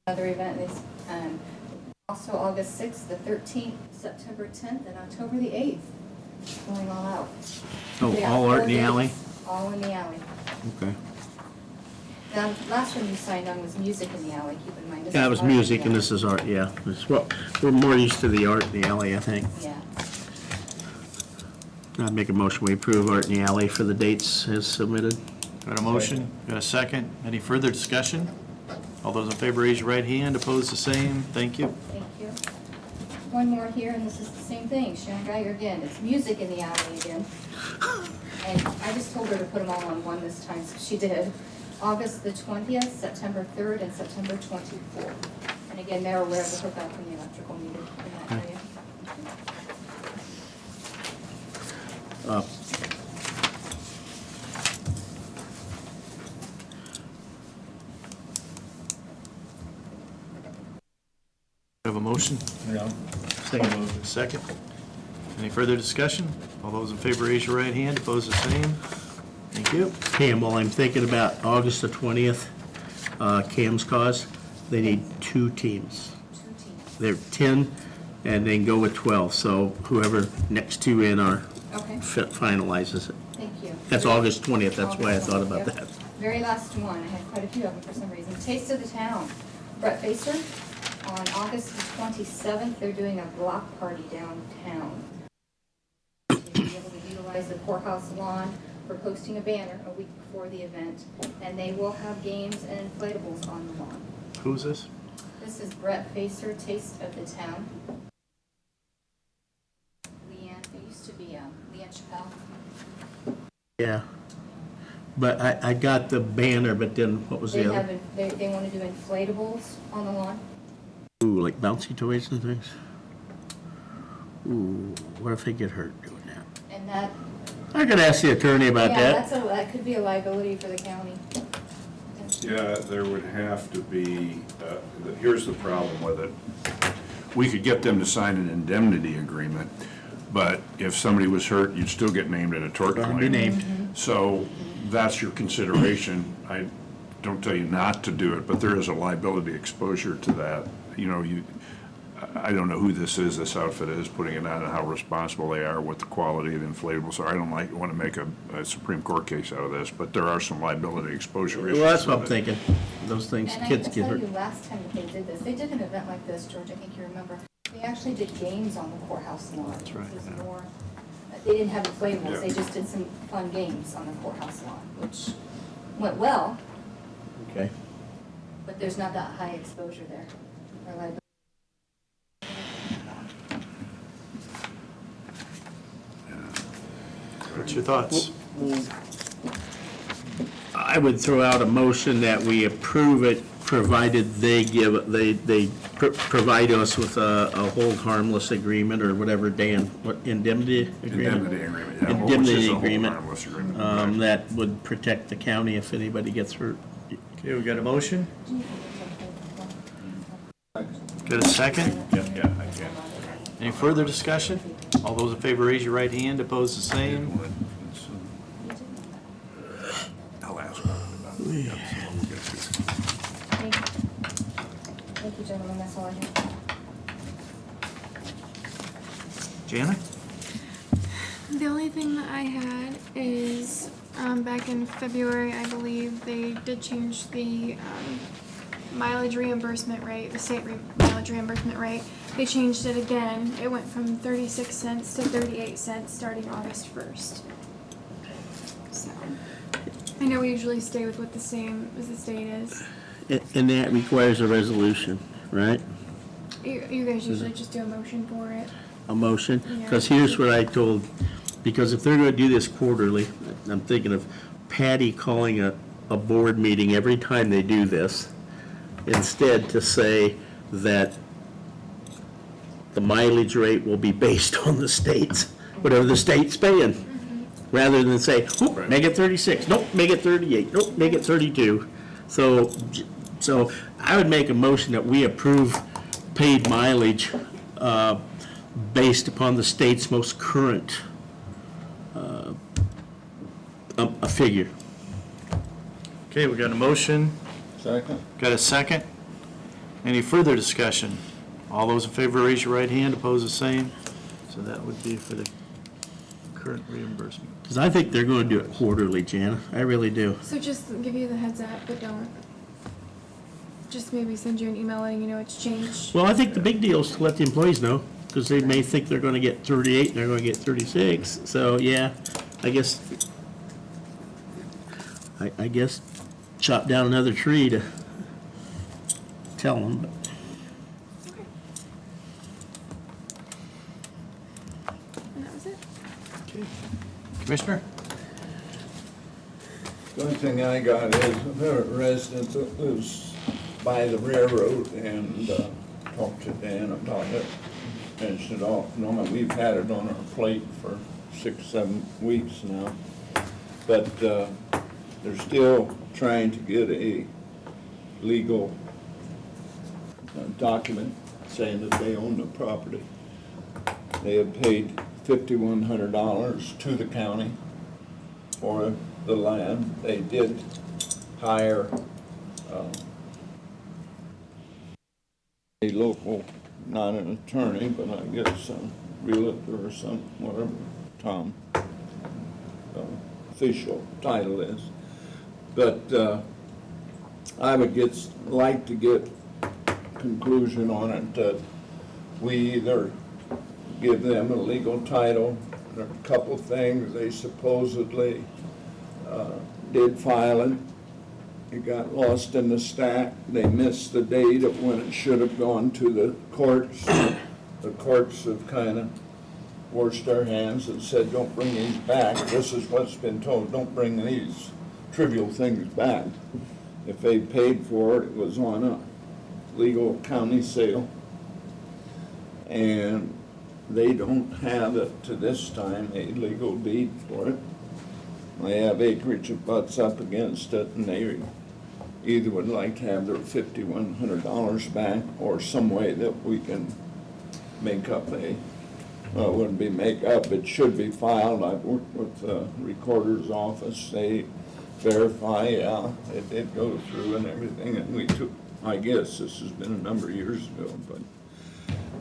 Another event is, also August 6th, the 13th, September 10th, and October the 8th, going all out. Oh, We got all art 4 in the alley? dates, all in the alley. Okay. Now, the last one you signed on was music in the alley, keep in mind. This Yeah, is it was art in the music and alley. this is art, yeah. It's what, we're more used to the art in the alley, I think. Yeah. I'd make a motion, we approve art in the alley for the dates as submitted. Got a motion, got a second. Any further discussion? All those in favor, raise your right hand. Opposed, the same. Thank you. Thank you. One more here, and this is the same thing, Sharon Geiger again, it's music in the alley again. And I just told her to put them all on one this time, so she did. August the 20th, September 3rd, and September 24th. And again, they're aware of the hookup and the electrical needed in that area. We have a motion? Yeah. Second. Any further discussion? All those in favor, raise your right hand. Opposed, the same. Thank you. Cam, while I'm thinking about August the 20th, Cam's cause, they need 2 teams. 2 teams. They're 10 and they can go with 12, so whoever next 2 in are Okay, finalizes it. thank you. That's August 20th, that's why I thought about Yep. that. Very last one, I had quite a few of them for some reason. Taste of the Town. Brett Facer, on August the 27th, they're doing a block party downtown. To be able to utilize the courthouse lawn for posting a banner a week before the event. And they will have games and inflatables on the lawn. Who's this? This is Brett Facer, Taste of the Town. Leanne, it used to be Leanne Chappelle. Yeah. But I got the banner, but then what was They the have, other? they want to do inflatables on the lawn. Ooh, like bouncy toys and things? Ooh, what if they get hurt doing that? And that, I could ask the attorney about yeah, that. that could be a liability for the county. Yeah, there would have to be, here's the problem with it. We could get them to sign an indemnity agreement, but if somebody was hurt, you'd still get named in a tort Be claim. named. So that's your consideration. I don't tell you not to do it, but there is a liability exposure to that. You know, I don't know who this outfit is putting it on and how responsible they are with the quality of inflatables. So I don't want to make a Supreme Court case out of this, but there are some liability exposure issues. Well, that's what I'm with it. thinking. Those things, And I kids can get tell hurt. you, last time that they did this, they did an event like this, George, I think you remember. They actually did games on the courthouse lawn. That's right, This was yeah. more, they didn't have inflatables, Yeah. they just did some fun games on the courthouse lawn, which went well, Okay. but there's not that high exposure there, or liability. What's your thoughts? I would throw out a motion that we approve it, provided they provide us with a hold harmless agreement or whatever, Dan, what, indemnity agreement? Indemnity agreement, yeah. Well, which Indemnity is a hold agreement, harmless agreement. that would protect the county if anybody gets hurt. Okay, we got a motion? Got a second? Yeah, I can. Any further discussion? All those in favor, raise your right hand. Opposed, the same. I'll ask her about it. Yeah, so we'll get to it. Thank you. Thank you, gentlemen, that's all I have. Jana? The only thing that I had is back in February, I believe, they did change the mileage reimbursement rate, the state mileage reimbursement rate. They changed it again. It went from 36 cents to 38 cents starting August 1st. So I know we usually stay with what the same as the state is. And that requires a resolution, right? You guys usually just do a motion for it. A motion? Yeah. Because here's what I told, because if they're gonna do this quarterly, I'm thinking of Patty calling a board meeting every time they do this, instead to say that the mileage rate will be based on the state's, whatever the state's paying, rather than say, oh, make it 36, nope, make it 38, nope, make it 32. So I would make a motion that we approve paid mileage based upon the state's most current a figure. Okay, we got a motion. Second? Got a second? Any further discussion? All those in favor, raise your right hand. Opposed, the same. So that would be for the current reimbursement. Because I think they're going to do it quarterly, Jana. I really do. So just give you the heads up, but don't. Just maybe send you an email letting you know it's changed. Well, I think the big deal is to let the employees know, because they may think they're going to get 38 and they're going to get 36. So, yeah, I guess chop down another tree to tell them. But Okay. And that was it. Commissioner? The only thing I got is a resident that lives by the railroad and talked to Dan about it. And said, oh, no, we've had it on our plate for 6-7 weeks now. But they're still trying to get a legal document saying that they own the property. They have paid $5,100 to the county for the land. They did hire a local, not an attorney, but I guess a realtor or some, whatever, Tom, official title is. But I would like to get conclusion on it that we either give them a legal title. There are a couple things they supposedly did file it. It got lost in the stack. They missed the date of when it should have gone to the courts. The courts have kind of washed their hands and said, don't bring these back. This is what's been told, don't bring these trivial things back. If they paid for it, it was on a legal county sale. And they don't have it to this time, a legal deed for it. They have acreage that butts up against it, and they either would like to have their $5,100 back or some way that we can make up it wouldn't be make up, it should be filed. I've worked with the recorder's office. They verify, yeah, it did go through and everything, and we took, I guess this has been a number of years ago, but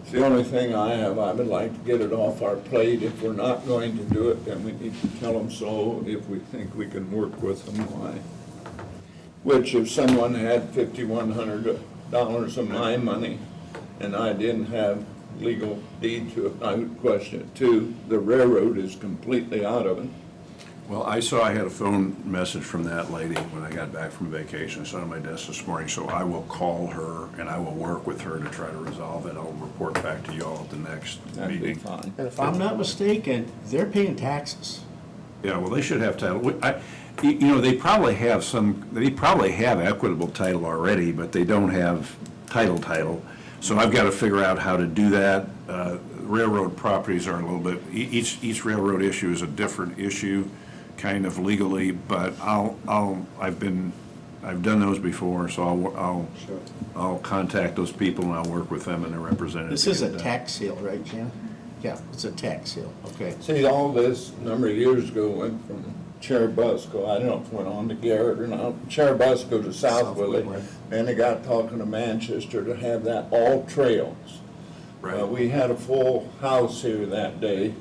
it's the only thing I have. I would like to get it off our plate. If we're not going to do it, then we need to tell them so. If we think we can work with them, why? Which if someone had $5,100 of my money and I didn't have legal deed to it, I would question it too. The railroad is completely out of it. Well, I saw I had a phone message from that lady when I got back from vacation. It's on my desk this morning, so I will call her and I will work with her to try to resolve it. I'll report back to you all at the next That'd be meeting. fine. And if I'm not mistaken, they're paying taxes. Yeah, well, they should have title. They probably have equitable title already, but they don't have title. So I've got to figure out how to do that. Railroad properties are a little bit, each railroad issue is a different issue, kind of legally, but I've done those before, so I'll contact those people and I'll work with them and their representatives. This is a tax sale, right, Jan? Yeah, it's a tax sale, okay. See, all this a number of years ago went from Cherubusco, I don't know if it went on to Garrett or not, Cherubusco to South Willie. Right. Then they got talking to Manchester to have that all trails. Right. We had a full house here that day.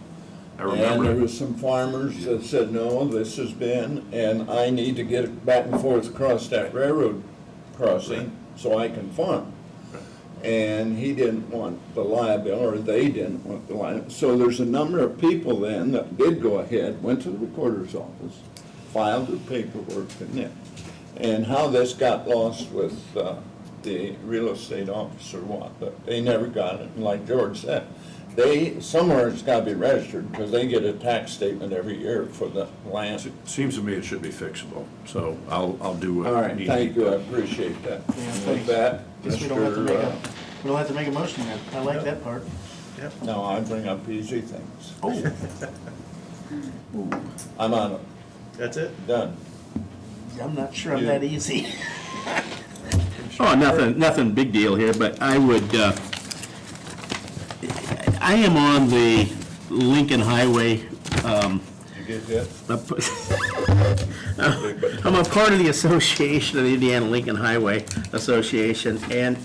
I remember. And there was some farmers that said, no, this has been, and I need to get it back and forth across that railroad crossing so I can farm. And he didn't want the liability, or they didn't want the liability. So there's a number of people then that did go ahead, went to the recorder's office, filed their paperwork and how this got lost with the real estate officer, but they never got it. And like George said, somewhere it's got to be registered because they get a tax statement every year for the land. Seems to me it should be fixable, so I'll do what All right, needs thank to be you, I done. appreciate that. Yeah, With thanks. that, Guess we don't have to make a motion then. I like that part. no, I bring up easy things. Oh. I'm on it, That's it? done. I'm not sure I'm Yeah. that easy. Oh, nothing big deal here, but I would, I am on the Lincoln Highway, You get that? I'm a part of the association of the Indiana Lincoln Highway Association, and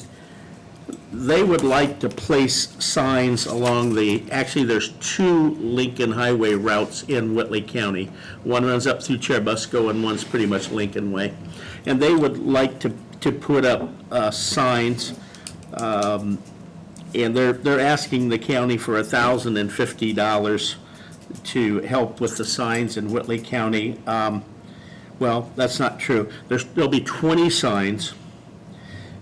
they would like to place signs along actually, there's 2 Lincoln Highway routes in Whitley County. One runs up through Churubusco and one's pretty much Lincoln Way. And they would like to put up signs, and they're asking the county for $1,050 to help with the signs in Whitley County. Well, that's not true. There'll be 20 signs.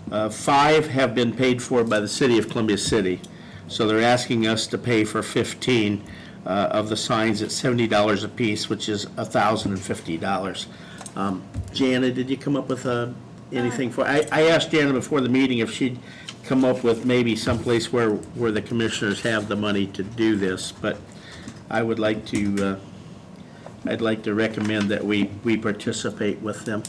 5 have been paid for by the city of Columbia City. So they're asking us to pay for 15 of the signs at $70 a piece, which is $1,050. Jana, did you come up with anything for, I asked Jana before the meeting if she'd come up with maybe someplace where the commissioners have the money to do this, but I would like to, I'd like to recommend that we participate with them.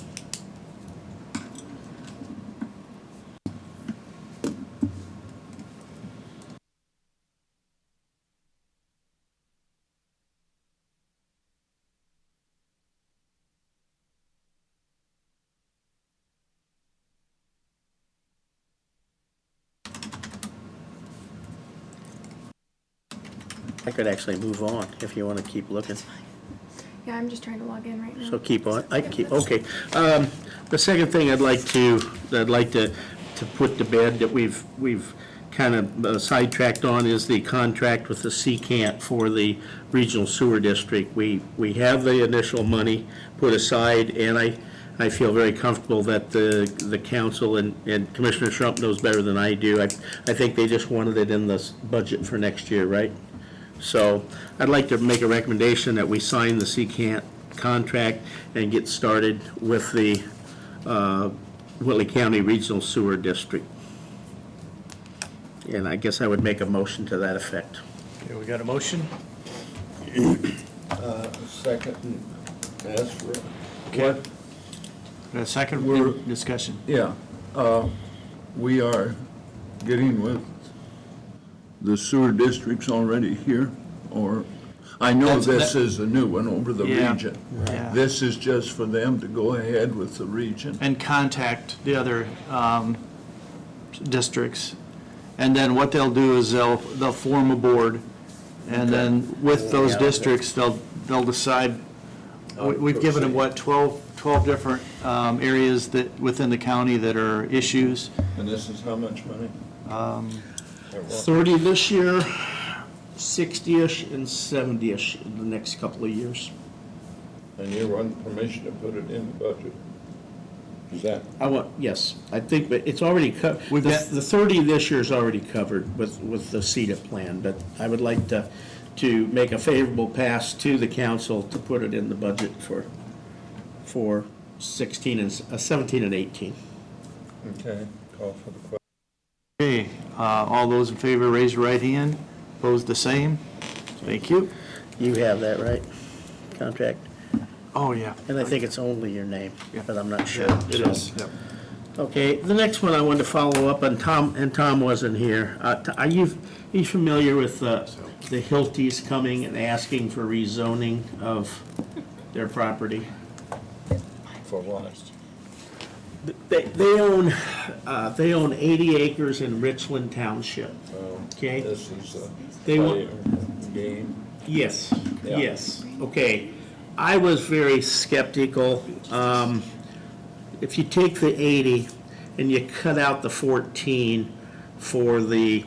I could actually move on if you want to keep looking. Yeah, I'm just trying to log in right now. So keep on, I can keep, okay. The second thing I'd like to put to bed that we've kind of sidetracked on is the contract with the CCANT for the regional sewer district. We have the initial money put aside, and I feel very comfortable that the council and Commissioner Trump knows better than I do. I think they just wanted it in the budget for next year, right? So I'd like to make a recommendation that we sign the CCANT contract and get started with the Whitley County Regional Sewer District. And I guess I would make a motion to that effect. Okay, we got a motion? Second, and ask for. Okay. Got a second? We're- Discussion. Yeah, we are getting with the sewer districts already here, or, I know this is a new one over the Yeah, region. yeah. This is just for them to go ahead with the region. And contact the other districts. And then what they'll do is they'll form a board, and then with those Yeah. districts, they'll decide, we've given them, what, 12 different areas that, within the county that are issues. And this is how much money? 30 this year, 60-ish, and 70-ish in the next couple of years. And you want permission to put it in the budget? Is that? Yes, I think, but it's already the We've got- 30 this year is already covered with the CETA plan, but I would like to make a favorable pass to the council to put it in the budget for 17 and 18. Okay, call for the question. Okay, all those in favor, raise your right hand. Opposed, the same. Thank you. You have that, right? Contract? Oh, yeah. And I think it's only your name, but I'm not sure. Yeah, it So- is. Yep. Okay, the next one I wanted to follow up on, Tom wasn't here. Are you familiar with the Hilties coming and asking for rezoning of their property? For what? They own 80 acres in Richland Township, okay? This is a They want- game. Yes, Yeah. yes, okay. I was very skeptical. If you take the 80 and you cut out the 14 for the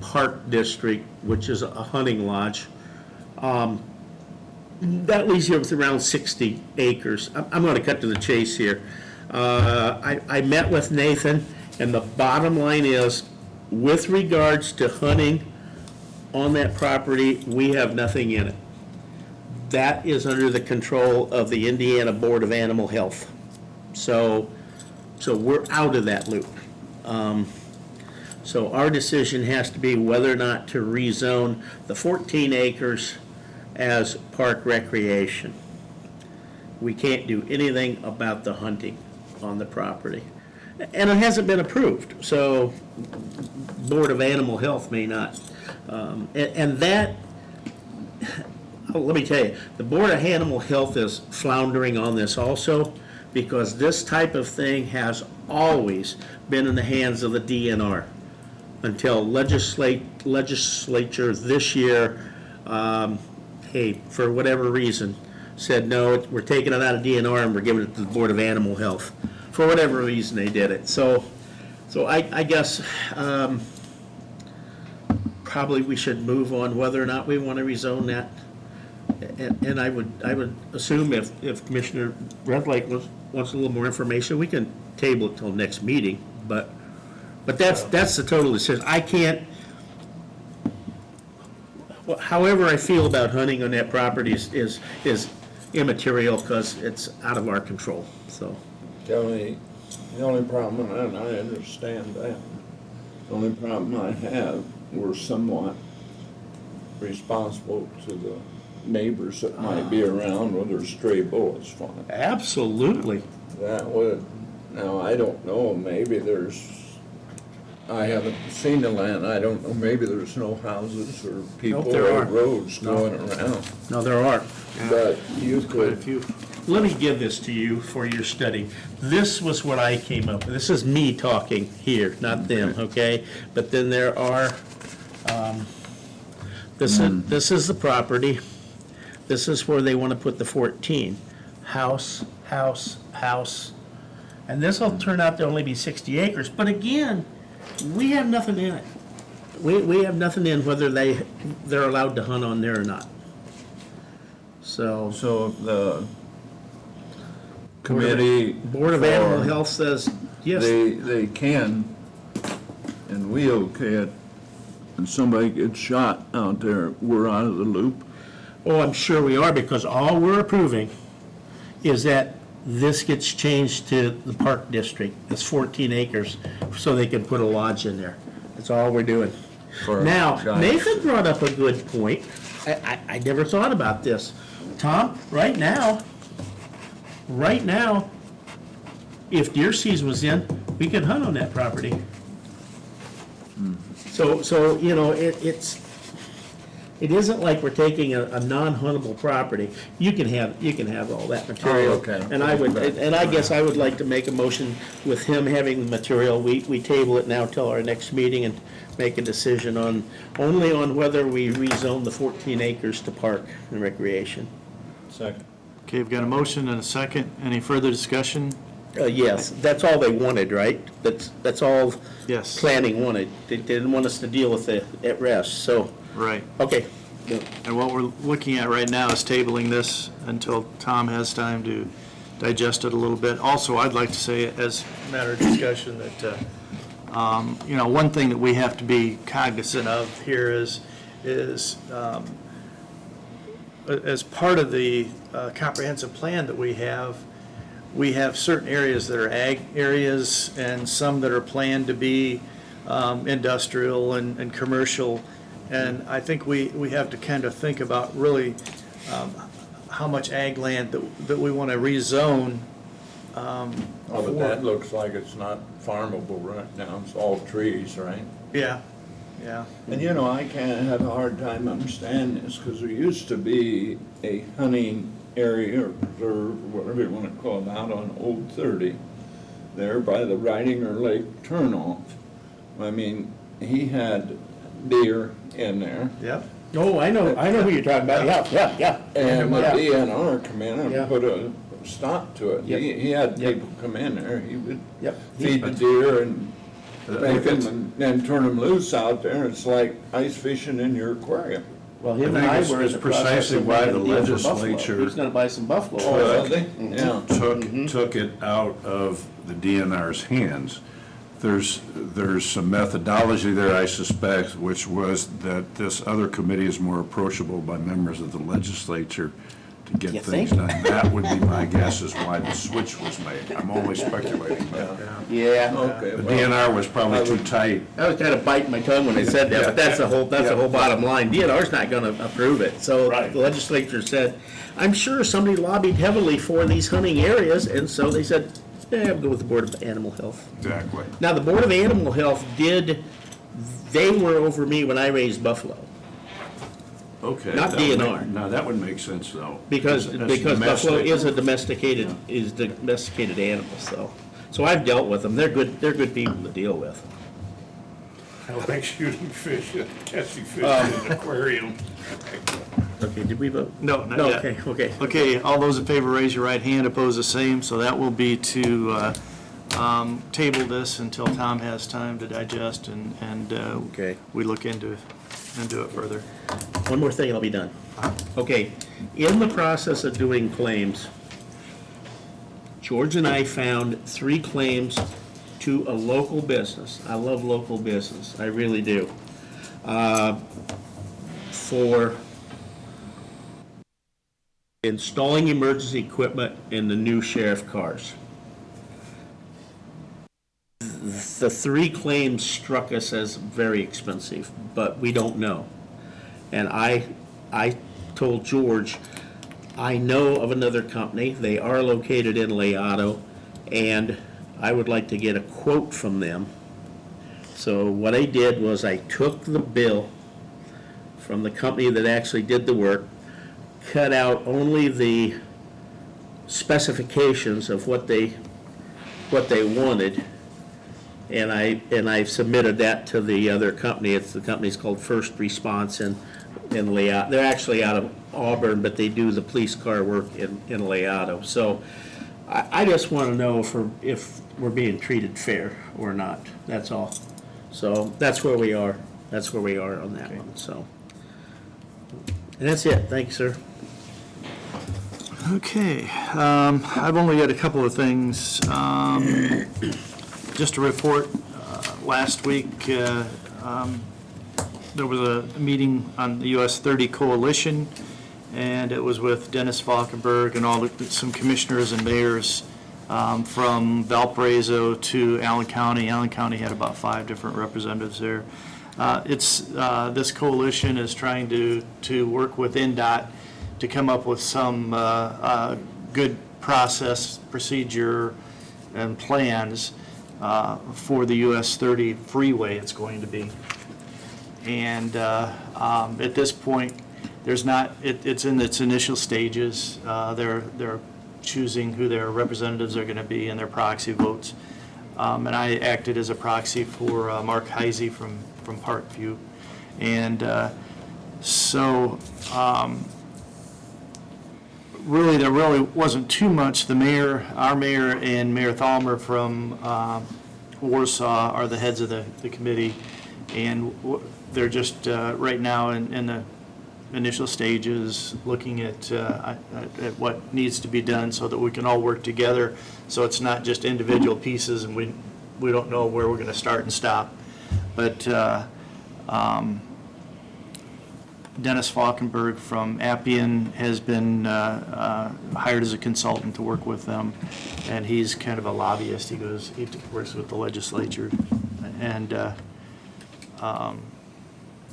Park District, which is a hunting lodge, that leaves you with around 60 acres. I'm going to cut to the chase here. I met with Nathan, and the bottom line is, with regards to hunting on that property, we have nothing in it. That is under the control of the Indiana Board of Animal Health. So we're out of that loop. So our decision has to be whether or not to rezone the 14 acres as park recreation. We can't do anything about the hunting on the property. And it hasn't been approved, so Board of Animal Health may not. And that, let me tell you, the Board of Animal Health is floundering on this also, because this type of thing has always been in the hands of the DNR until legislature this year, hey, for whatever reason, said, no, we're taking it out of DNR and we're giving it to the Board of Animal Health. For whatever reason, they did it. So I guess probably we should move on whether or not we want to rezone that. And I would assume if Commissioner Redlake wants a little more information, we can table it till next meeting, but that's the total decision. I can't, however I feel about hunting on that property is immaterial, because it's out of our control, so. Kelly, the only problem, and I understand that, the only problem I have, we're somewhat responsible to the neighbors that might be around with their stray bullets flying. Absolutely. That would, now, I don't know, maybe I haven't seen the land, I don't know, maybe there's no houses or people there or are. roads going around. No, there are. But you Quite a could, few. Let me give this to you for your study. This was what I came up with. This is me talking here, not them, okay? But then there are, this is the property. This is where they want to put the 14. House, house, house. And this will turn out to only be 60 acres. But again, we have nothing in it. We have nothing in whether they're allowed to hunt on there or not. So. so the committee. Board of Animal for- Health says, yes. They can, and we okay it, and somebody gets shot out there, we're out of the loop. Oh, I'm sure we are, because all we're approving is that this gets changed to the Park District. It's 14 acres, so they can put a lodge in there. That's all we're doing. For Now, guys. Nathan brought up a good point. I never thought about this. Tom, right now, if deer season was in, we could hunt on that property. So, you know, it isn't like we're taking a non-huntable property. You can have all that material. Oh, okay. And I guess I would like to make a motion with him having the material. We table it now till our next meeting and make a decision only on whether we rezone the 14 acres to park and recreation. Second. Okay, we've got a motion and a second. Any further discussion? Yes, that's all they wanted, right? That's all Yes. planning wanted. They didn't want us to deal with it at rest, so, Right. okay. And what we're looking at right now is tabling this until Tom has time to digest it a little bit. Also, I'd like to say, as a matter of discussion, that, you know, one thing that we have to be cognizant of here is as part of the comprehensive plan that we have certain areas that are ag areas and some that are planned to be industrial and commercial. And I think we have to kind of think about really how much ag land that we want to rezone. But that looks like it's not farmable right now, it's all trees, right? Yeah. And you know, I kind of have a hard time understanding this, because there used to be a hunting area or preserve, whatever you want to call it, out on Old 30, there by the Ridinger Lake turnoff. I mean, he had deer in there, Yep. Oh, I know who you're talking about, yeah. and the Yeah. DNR come in Yeah. and put a stop to it. Yep. He had Yep. people come in there, he would Yep. feed the deer and make them and then turn them loose out there. It's like ice fishing in your aquarium. Well, I him and think I it's- were in it's the process precisely of why making the a deal for buffalo. legislature He's gonna buy some buffalo. Oh, really? Yeah. took it out of the DNR's hands. There's some methodology there, I suspect, which was that this other committee is more approachable by members of the legislature to You get things think? done. That would be my guess is why the switch was made. I'm only speculating, but Yeah. Okay. the well, DNR was probably too tight. I was kind of biting my tongue when they said that, but that's the whole bottom line. DNR's not gonna approve it. So Right. the legislature said, I'm sure somebody lobbied heavily for these hunting areas, and so they said, we'll go with the Board of Animal Health. Exactly. Now, the Board of Animal Health they were over me when I raised buffalo. Okay. Not that would DNR. make- No, that would make sense, though. Because That's buffalo domestic. is a domesticated animal, so I've dealt with them. They're good people to deal with. I like shooting fish, catching fish in an aquarium. Okay, did we vote? No, not No, yet. okay. Okay, all those in favor, raise your right hand, oppose the same, so that will be to table this until Tom has time to digest and Okay. we look into it further. One more thing, and I'll be done. Okay, in the process of doing claims, George and I found 3 claims to a local business. I love local business, I really do. For installing emergency equipment in the new sheriff cars. The 3 claims struck us as very expensive, but we don't know. And I told George, I know of another company, they are located in Legato, and I would like to get a quote from them. So what I did was I took the bill from the company that actually did the work, cut out only the specifications of what they wanted, and I submitted that to the other company. The company's called First Response in Legato. They're actually out of Auburn, but they do the police car work in Legato. So I just want to know if we're being treated fair or not. That's all. So that's where we are. That's where we are on that one. So, and that's it. Thank you, sir. Okay, I've only got a couple of things. Just a report, last week, there was a meeting on the US 30 Coalition, and it was with Dennis Falkenberg and some commissioners and mayors from Valparaiso to Allen County. Allen County had about 5 different representatives there. This coalition is trying to work with NDOT to come up with some good process, procedure, and plans for the US 30 freeway it's going to be. And at this point, it's in its initial stages. They're choosing who their representatives are going to be and their proxy votes. And I acted as a proxy for Mark Heisey from Parkview. And so really, there really wasn't too much. The mayor, our mayor, and Mayor Thalmer from Warsaw are the heads of the committee, and they're just right now in the initial stages, looking at what needs to be done so that we can all work together, so it's not just individual pieces and we don't know where we're going to start and stop. But Dennis Falkenberg from Appian has been hired as a consultant to work with them, and he's kind of a lobbyist. He works with the legislature, and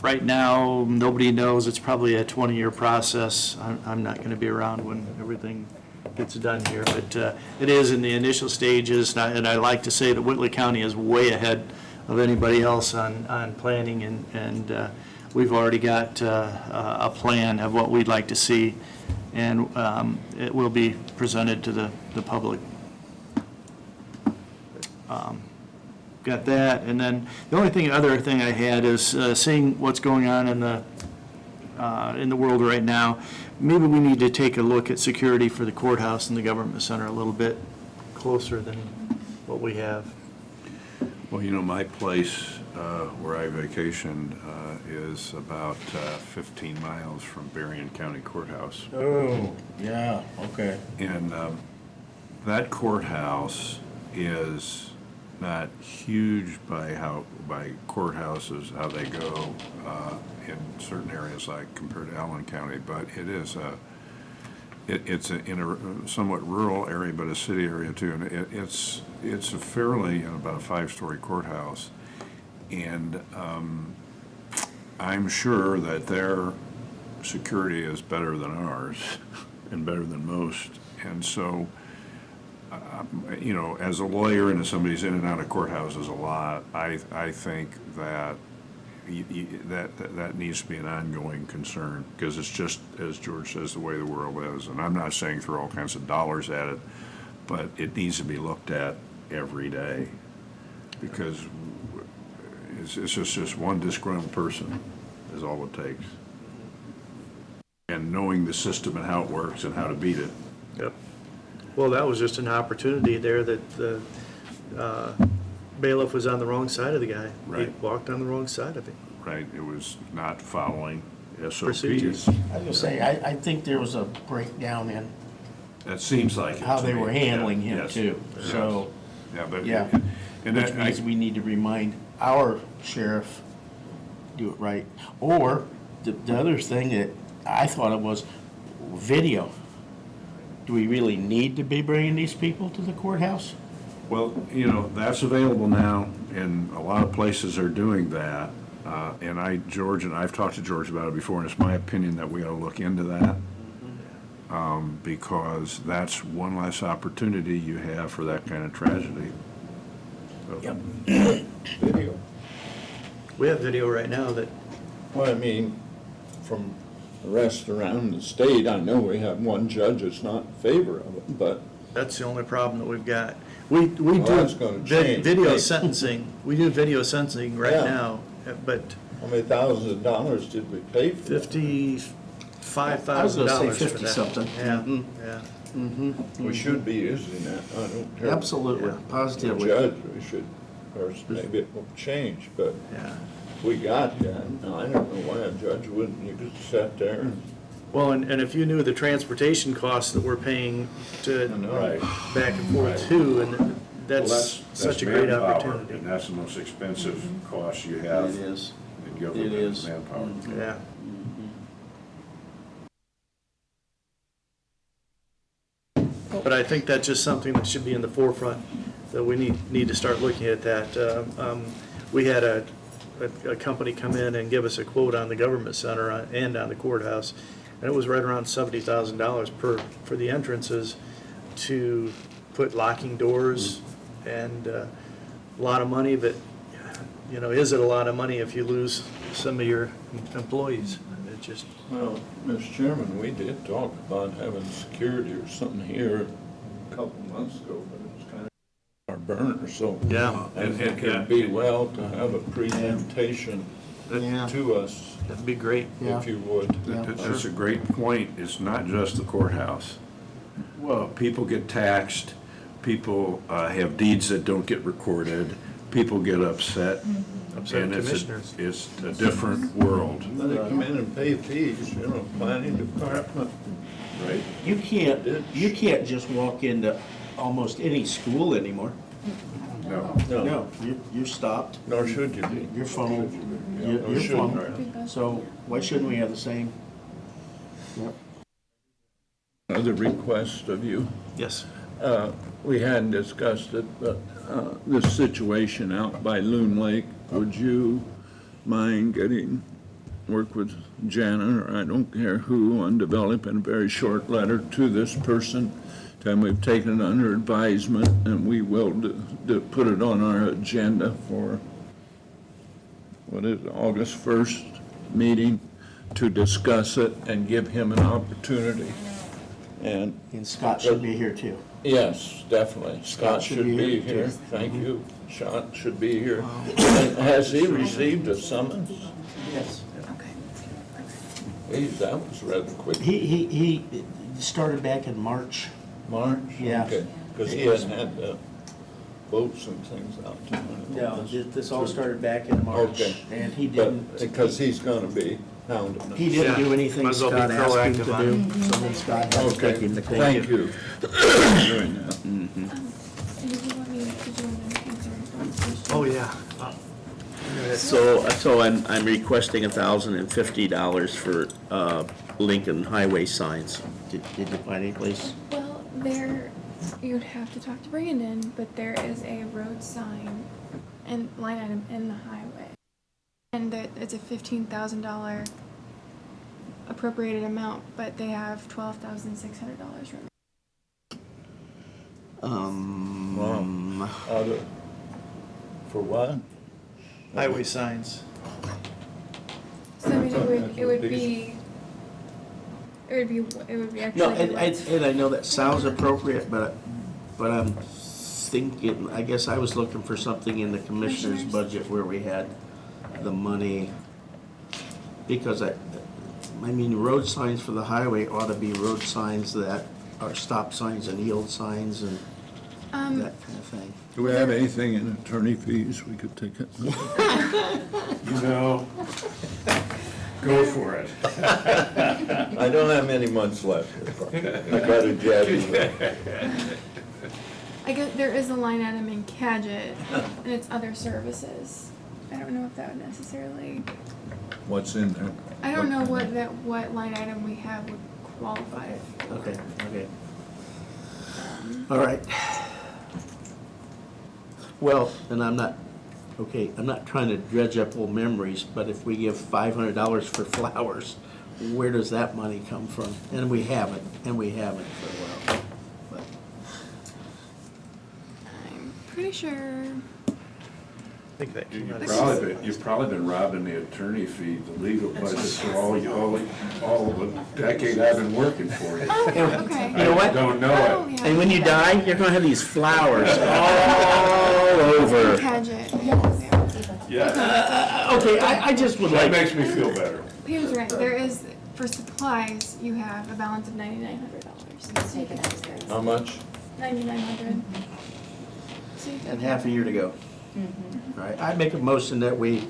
right now, nobody knows. It's probably a 20-year process. I'm not going to be around when everything gets done here, but it is in the initial stages, and I like to say that Whitley County is way ahead of anybody else on planning, and we've already got a plan of what we'd like to see, and it will be presented to the public. Got that, and then the only other thing I had is seeing what's going on in the world right now. Maybe we need to take a look at security for the courthouse and the government center a little bit closer than what we have. Well, my place where I vacation is about 15 miles from Berrien County Courthouse. Oh, yeah, okay. And that courthouse is not huge by courthouses, how they go in certain areas like compared to Allen County, but it is it's in a somewhat rural area, but a city area too, and it's a fairly about a 5-story courthouse, and I'm sure that their security is better than ours and better than most, and so as a lawyer and as somebody's in and out of courthouses a lot, I think that that needs to be an ongoing concern, because it's just, as George says, the way the world is. And I'm not saying throw all kinds of dollars at it, but it needs to be looked at every day, because it's just one disgruntled person is all it takes. And knowing the system and how it works and how to beat it. Yep. Well, that was just an opportunity there that the bailiff was on the wrong side of the guy. Right. He walked on the wrong side of him. Right, it was not following Procedures. SOPs. I was gonna say, I think there was a breakdown in That seems like it how to they me. were Yeah, handling him yes, too, yes. so, Yeah, but. yeah. And which that, means we need to remind our sheriff, do it right. Or, the other thing that I thought of was video. Do we really need to be bringing these people to the courthouse? well, you know, that's available now, and a lot of places are doing that. And George, and I've talked to George about it before, and it's my opinion that we ought to look into that. Because that's one less opportunity you have for that kind of tragedy. So- Video. We have video right now that, Well, I mean, from the rest around the state, I know we have one judge that's not in favor of it, but that's the only problem that we've got. We Well, do that's gonna change. video sentencing, we do video sentencing right Yeah. now, but how many thousands of dollars did we pay for that? $55,000 for that. 50-something. Yeah, Mhm. yeah. We should be using that, I don't care. Absolutely, Yeah. The positively. judge, we should, or maybe it will change, but Yeah. we got that. Now, I don't know why a judge wouldn't, you could sit there and, Well, and if you knew the transportation costs that we're paying to I know. back and forth too, and that's such a great manpower, opportunity. And that's the most expensive cost you have It is. in government, It is. manpower. Yeah. But I think that's just something that should be in the forefront, that we need to start looking at that. We had a company come in and give us a quote on the government center and on the courthouse, and it was right around $70,000 for the entrances to put locking doors, and a lot of money, but, you know, is it a lot of money if you lose some of your employees? It just, well, Mr. Chairman, we did talk about having security or something here a couple months ago, but it was kind of our burner, so. yeah, I think it'd be well to have a presentation Yeah. to us, that'd be great. if you would. Yeah. That's a great point. It's not just the courthouse. Well, People get taxed, people have deeds that don't get recorded, people get upset. Upset and commissioners. It's a different world. Let it come in and pay fees, you know, planning department. Right. you can't just walk into almost any school anymore. No. No, you're stopped, Nor should you be. your phone, Nor your should phone. you. So why shouldn't we have the same? Yep. Another request of you. Yes. We hadn't discussed it, but this situation out by Loon Lake, would you mind work with Jana, or I don't care who, on developing a very short letter to this person? And we've taken it under advisement, and we will put it on our agenda for, what is it, August 1st meeting, to discuss it and give him an opportunity. And And Scott should be here too. yes, definitely. Scott should be here. too. Thank you. Scott should be here. And has he received a summons? Yes. Geez, that was rather quick. He started back in March. March? Yeah. Okay, because he hasn't had the votes and things out to him. No, this all started back in March, Okay. and he But, didn't, because he's gonna be hounding us. he didn't do anything Might as well be Scott asked him to proactive on do, so then Scott had to Okay, take him to court. thank you for doing that. Did you want me to do an answer? Oh, yeah. So I'm requesting $1,050 for Lincoln Highway signs. Did you find any place? Well, you'd have to talk to Brandon, but there is a road sign and line item in the highway. And it's a $15,000 appropriated amount, but they have $12,600 remaining. For what? Highway signs. mean, it would be actually. No, be and less. I know that sounds appropriate, but I'm thinking, I guess I was looking for something in the commissioner's budget where we had the money, because I mean, road signs for the highway ought to be road signs that are stop signs and yield signs and that kind of thing. Do we have anything in attorney fees we could take it? You know, go for it. I don't have many months left. I got a jab. I guess there is a line item in Cadget, and it's other services. I don't know if that would necessarily. What's in there? I don't know what line item we have would qualify. Okay. All right. Well, and I'm not trying to dredge up old memories, but if we give $500 for flowers, where does that money come from? And we haven't for a while. But I'm pretty sure. I think that You've probably been robbing the attorney fee, the legal budget for all the decade I've been working for you. Oh, okay. You know what? I don't know Oh, it. yeah. And when you die, you're gonna have these flowers all over. Cadget. Yeah. Yeah, Okay, I just would that like, makes me feel better. Peter's right. There is, for supplies, you have a balance of $9,900. Let's take it as there. How much? 9,900. So you and can- half a year to go. All right, I make a motion that we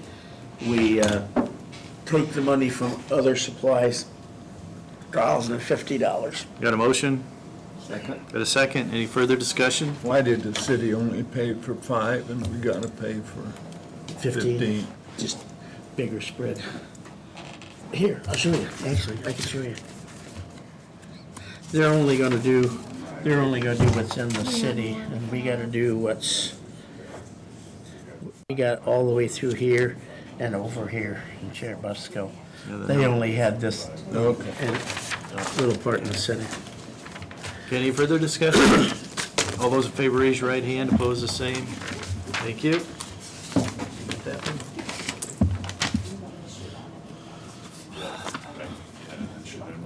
take the money from other supplies, $1,050. Got a motion? Second. Got a second? Any further discussion? Why did the city only pay for 5 and we gotta pay for 15? Just bigger spread. Here, I'll show you, actually, I can show you. They're only gonna do what's in the city, and we gotta do we got all the way through here and over here in Cherubusco. They only had this Okay. little part in the city. Okay, any further discussion? All those in favor, raise your right hand, opposed, the same. Thank you. That one.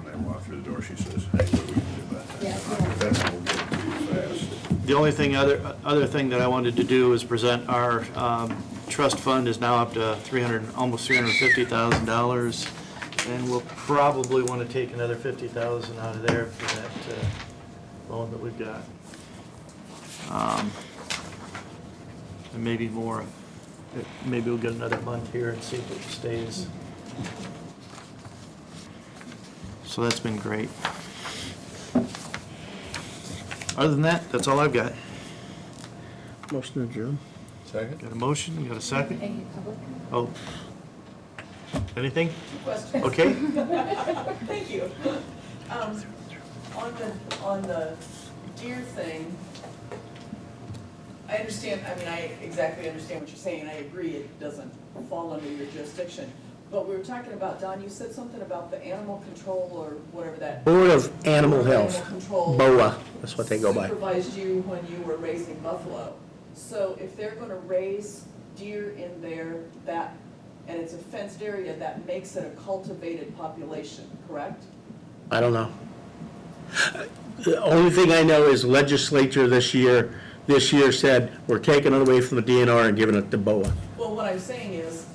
When I walk through the door, she says, hey, what do we do about that? That's what we'll get pretty fast. The only thing, other thing that I wanted to do is present our trust fund is now up to almost $350,000. And we'll probably want to take another $50,000 out of there for that loan that we've got. And maybe more. Maybe we'll get another month here and see if it stays. So that's been great. Other than that, that's all I've got. Motion adjourned. Second? Got a motion, you got a second? Any public? Oh. Anything? Questions? Okay. Thank you. On the deer thing, I understand, I exactly understand what you're saying, and I agree it doesn't fall under your jurisdiction. But we were talking about, Don, you said something about the animal control or whatever that. Board of Animal Health, Animal control BOA, that's what they go by. supervised you when you were raising buffalo. So if they're gonna raise deer in there, and it's a fenced area, that makes it a cultivated population, correct? I don't know. The only thing I know is legislature this year said, we're taking it away from the DNR and giving it to BOA. Well, what I'm saying is,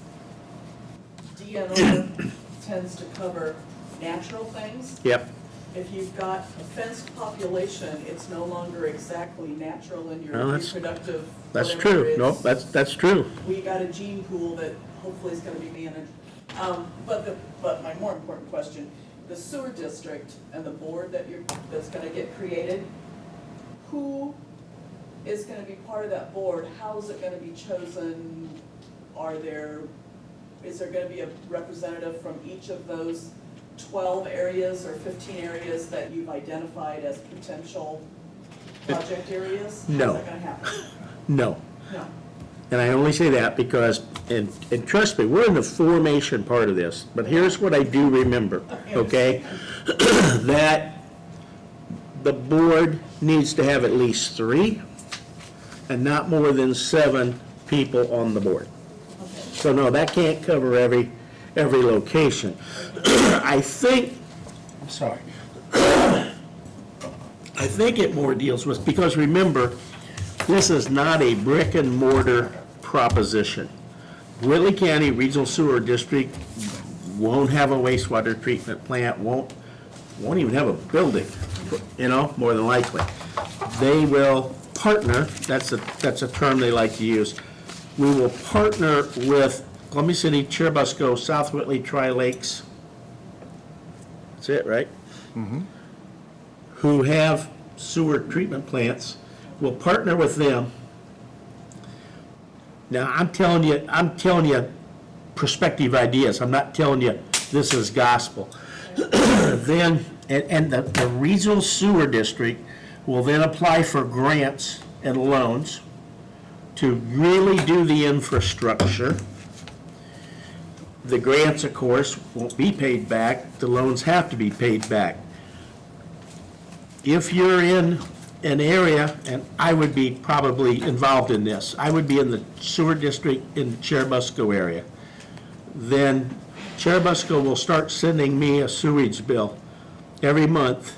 DNR tends to cover natural things. Yep, If you've got a fenced population, it's no longer exactly natural in your Well, that's- reproductive. that's whatever true. it Nope, is. that's true. We got a gene pool that hopefully is gonna be managed. But my more important question, the sewer district and the board that's gonna get created, who is gonna be part of that board? How is it gonna be chosen? Is there gonna be a representative from each of those 12 areas or 15 areas that you've identified as potential project areas? No. How's that gonna happen? No. No. And I only say that because, and trust me, we're in the formation part of this, but here's what I do remember, okay? That the board needs to have at least 3 and not more than 7 people on the board. Okay. So no, that can't cover every location. I think, I'm sorry. I think it more deals with, because remember, this is not a brick and mortar proposition. Whitley County Regional Sewer District won't have a wastewater treatment plant, won't even have a building, more than likely. They will partner, that's a term they like to use. We will partner with Columbia City, Churubusco, South Whitley, Tri-Lakes. That's it, right? Who have sewer treatment plants. We'll partner with them. Now, I'm telling you prospective ideas. I'm not telling you this is gospel. Then, and the regional sewer district will then apply for grants and loans to really do the infrastructure. The grants, of course, won't be paid back. The loans have to be paid back. If you're in an area, and I would be probably involved in this, I would be in the sewer district in the Churubusco area, then Churubusco will start sending me a sewage bill every month,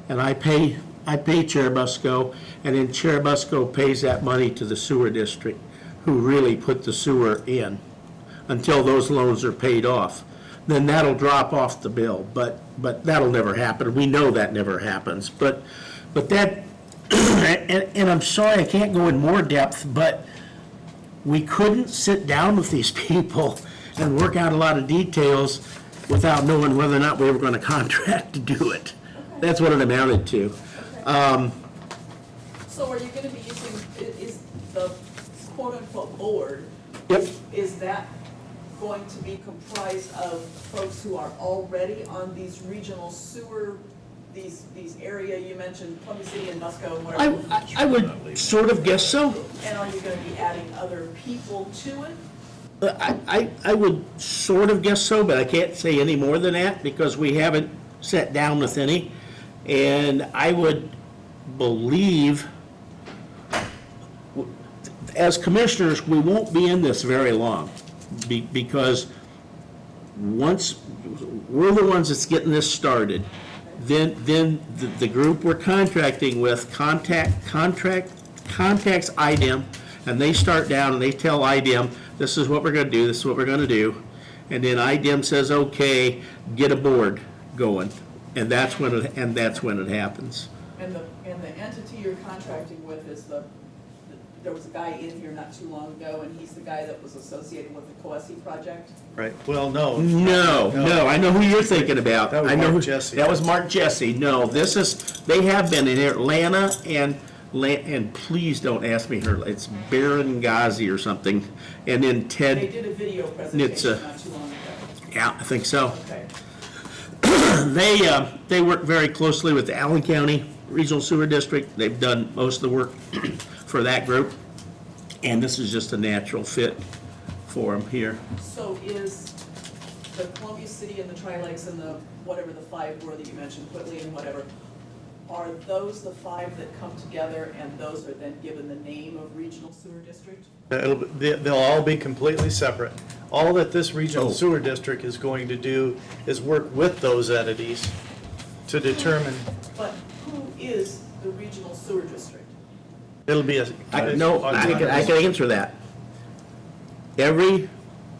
and I pay Churubusco, and then Churubusco pays that money to the sewer district, who really put the sewer in, until those loans are paid off. Then that'll drop off the bill, but that'll never happen. We know that never happens. But that, and I'm sorry I can't go in more depth, but we couldn't sit down with these people and work out a lot of details without knowing whether or not we were going to contract to do it. That's what it amounted to. So are you gonna be using, is the quote-unquote board, Yep. is that going to be comprised of folks who are already on these regional sewer, these area, you mentioned Columbia City and Musco and whatever? I would sort of guess so. And are you gonna be adding other people to it? I would sort of guess so, but I can't say any more than that because we haven't sat down with any. And I would believe, as commissioners, we won't be in this very long because once we're the ones that's getting this started, then the group we're contracting with contacts IDEM, and they start down and they tell IDEM, this is what we're going to do, this is what we're going to do, and then IDEM says, okay, get a board going, and that's when it happens. And the entity you're contracting with is there was a guy in here not too long ago, and he's the guy that was associated with the Coessie project? Right, well, no. No, I know who you're thinking about. That was I know Mark who- Jesse. That was Mark Jesse. No, they have been in Atlanta and please don't ask me her, it's Baron Ghazi or something, and then They Ted, did a video Nitsa. presentation not too long ago. yeah, I think so. Okay. They work very closely with the Allen County Regional Sewer District. They've done most of the work for that group, and this is just a natural fit for them here. So is the Columbia City and the Tri-Lakes and the, whatever the five were that you mentioned, Whitley and whatever, are those the five that come together and those are then given the name of regional sewer district? They'll all be completely separate. All that this regional Oh. sewer district is going to do is work with those entities to determine, But who is the regional sewer district? it'll be a. I can answer that. Every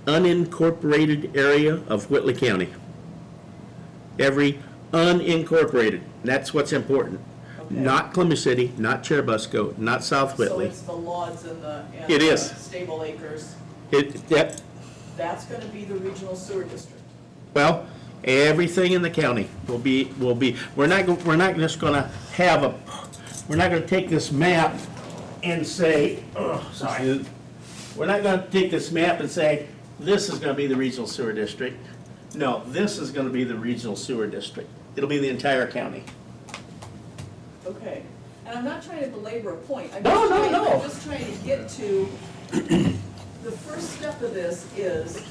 unincorporated area of Whitley County. Every unincorporated, that's what's important. Okay. Not Columbia City, not Churubusco, not South So Whitley. it's the Lodz and the It is. Stable Acres, Yep, that's gonna be the regional sewer district. well, everything in the county will be, we're not just gonna we're not gonna take this map and say, oh, sorry. We're not gonna take this map and say, this is gonna be the regional sewer district. No, this is gonna be the regional sewer district. It'll be the entire county. Okay, and I'm not trying to belabor a point. I'm No, just no, trying- no. I'm just trying to get to, the first step of this is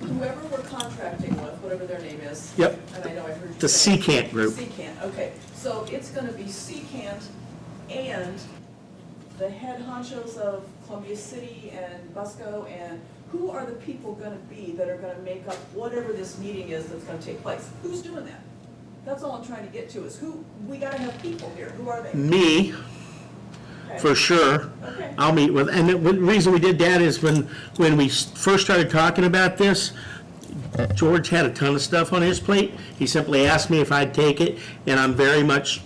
whoever we're contracting with, whatever their name is. Yep. And I know I heard you The say- Secant Group. Secant, okay. So it's gonna be Secant and the head honchos of Columbia City and Busco, and who are the people gonna be that are gonna make up whatever this meeting is that's gonna take place? Who's doing that? That's all I'm trying to get to, is who, we gotta have people here, who are they? Me, Okay. for sure. Okay. I'll meet with, and the reason we did that is when we first started talking about this, George had a ton of stuff on his plate. He simply asked me if I'd take it, and I very much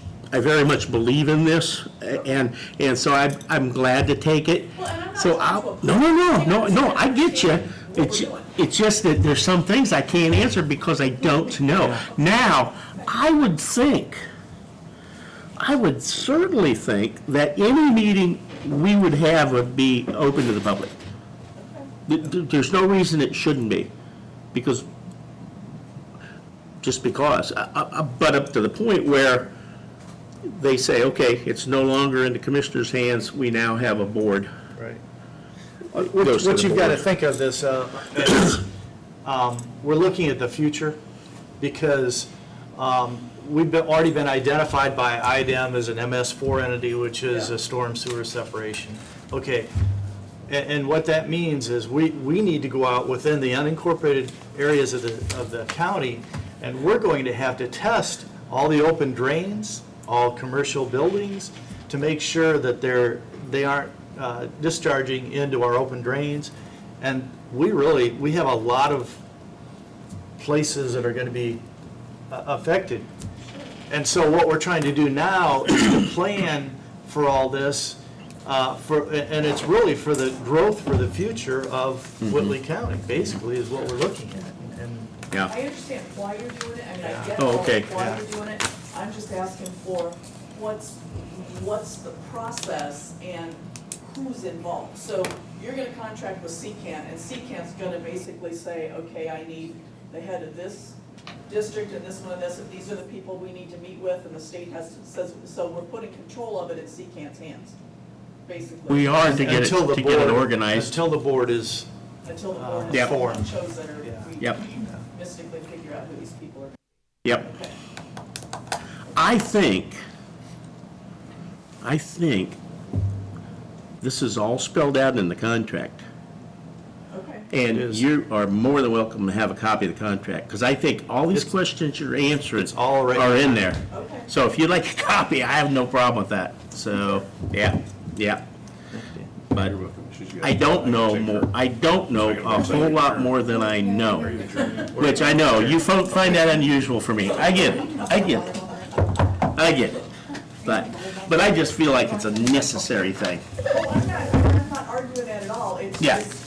believe in this, and so I'm glad to take it. Well, and I'm not So talking no, I get you. What we're doing. It's just that there's some things I can't answer because I don't know. Now, I would certainly think that any meeting we would have would be open to the public. There's no reason it shouldn't be, because, but up to the point where they say, okay, it's no longer in the commissioner's hands, we now have a board. Right. Goes to What the you've got to board. think of this, is, we're looking at the future, because we've already been identified by IDEM as an MS4 entity, which is a storm sewer separation. Okay, and what that means is we need to go out within the unincorporated areas of the county, and we're going to have to test all the open drains, all commercial buildings, to make sure that they aren't discharging into our open drains. And we have a lot of places that are going to be affected. And so what we're trying to do now is to plan for all this, and it's really for the growth for the future of Whitley County, basically, is what we're looking at. And Yeah. I understand why you're doing it, I mean, I get Oh, all okay. why you're doing it. I'm just asking for what's the process and who's involved? So you're gonna contract with CCAN, and CCAN's gonna basically say, okay, I need the head of this district and this one and this, and these are the people we need to meet with, and the state says, so we're putting control of it in CCAN's hands, basically. We are to get until the it board organized. Until the board is, Until the board is Yep. formed, chosen, or Yeah. we Yep. mystically figure out who these people are. Yep. Okay. I think this is all spelled out in the contract. Okay. And It is. you are more than welcome to have a copy of the contract, because I think all these questions you're answering it's all right. are in there. Okay. So if you'd like a copy, I have no problem with that. So, yeah. But I don't know a whole lot more than I know, which I know, you find that unusual for me. I get it. But I just feel like it's a necessary thing. Oh, I'm not arguing that at all. It's Yeah. just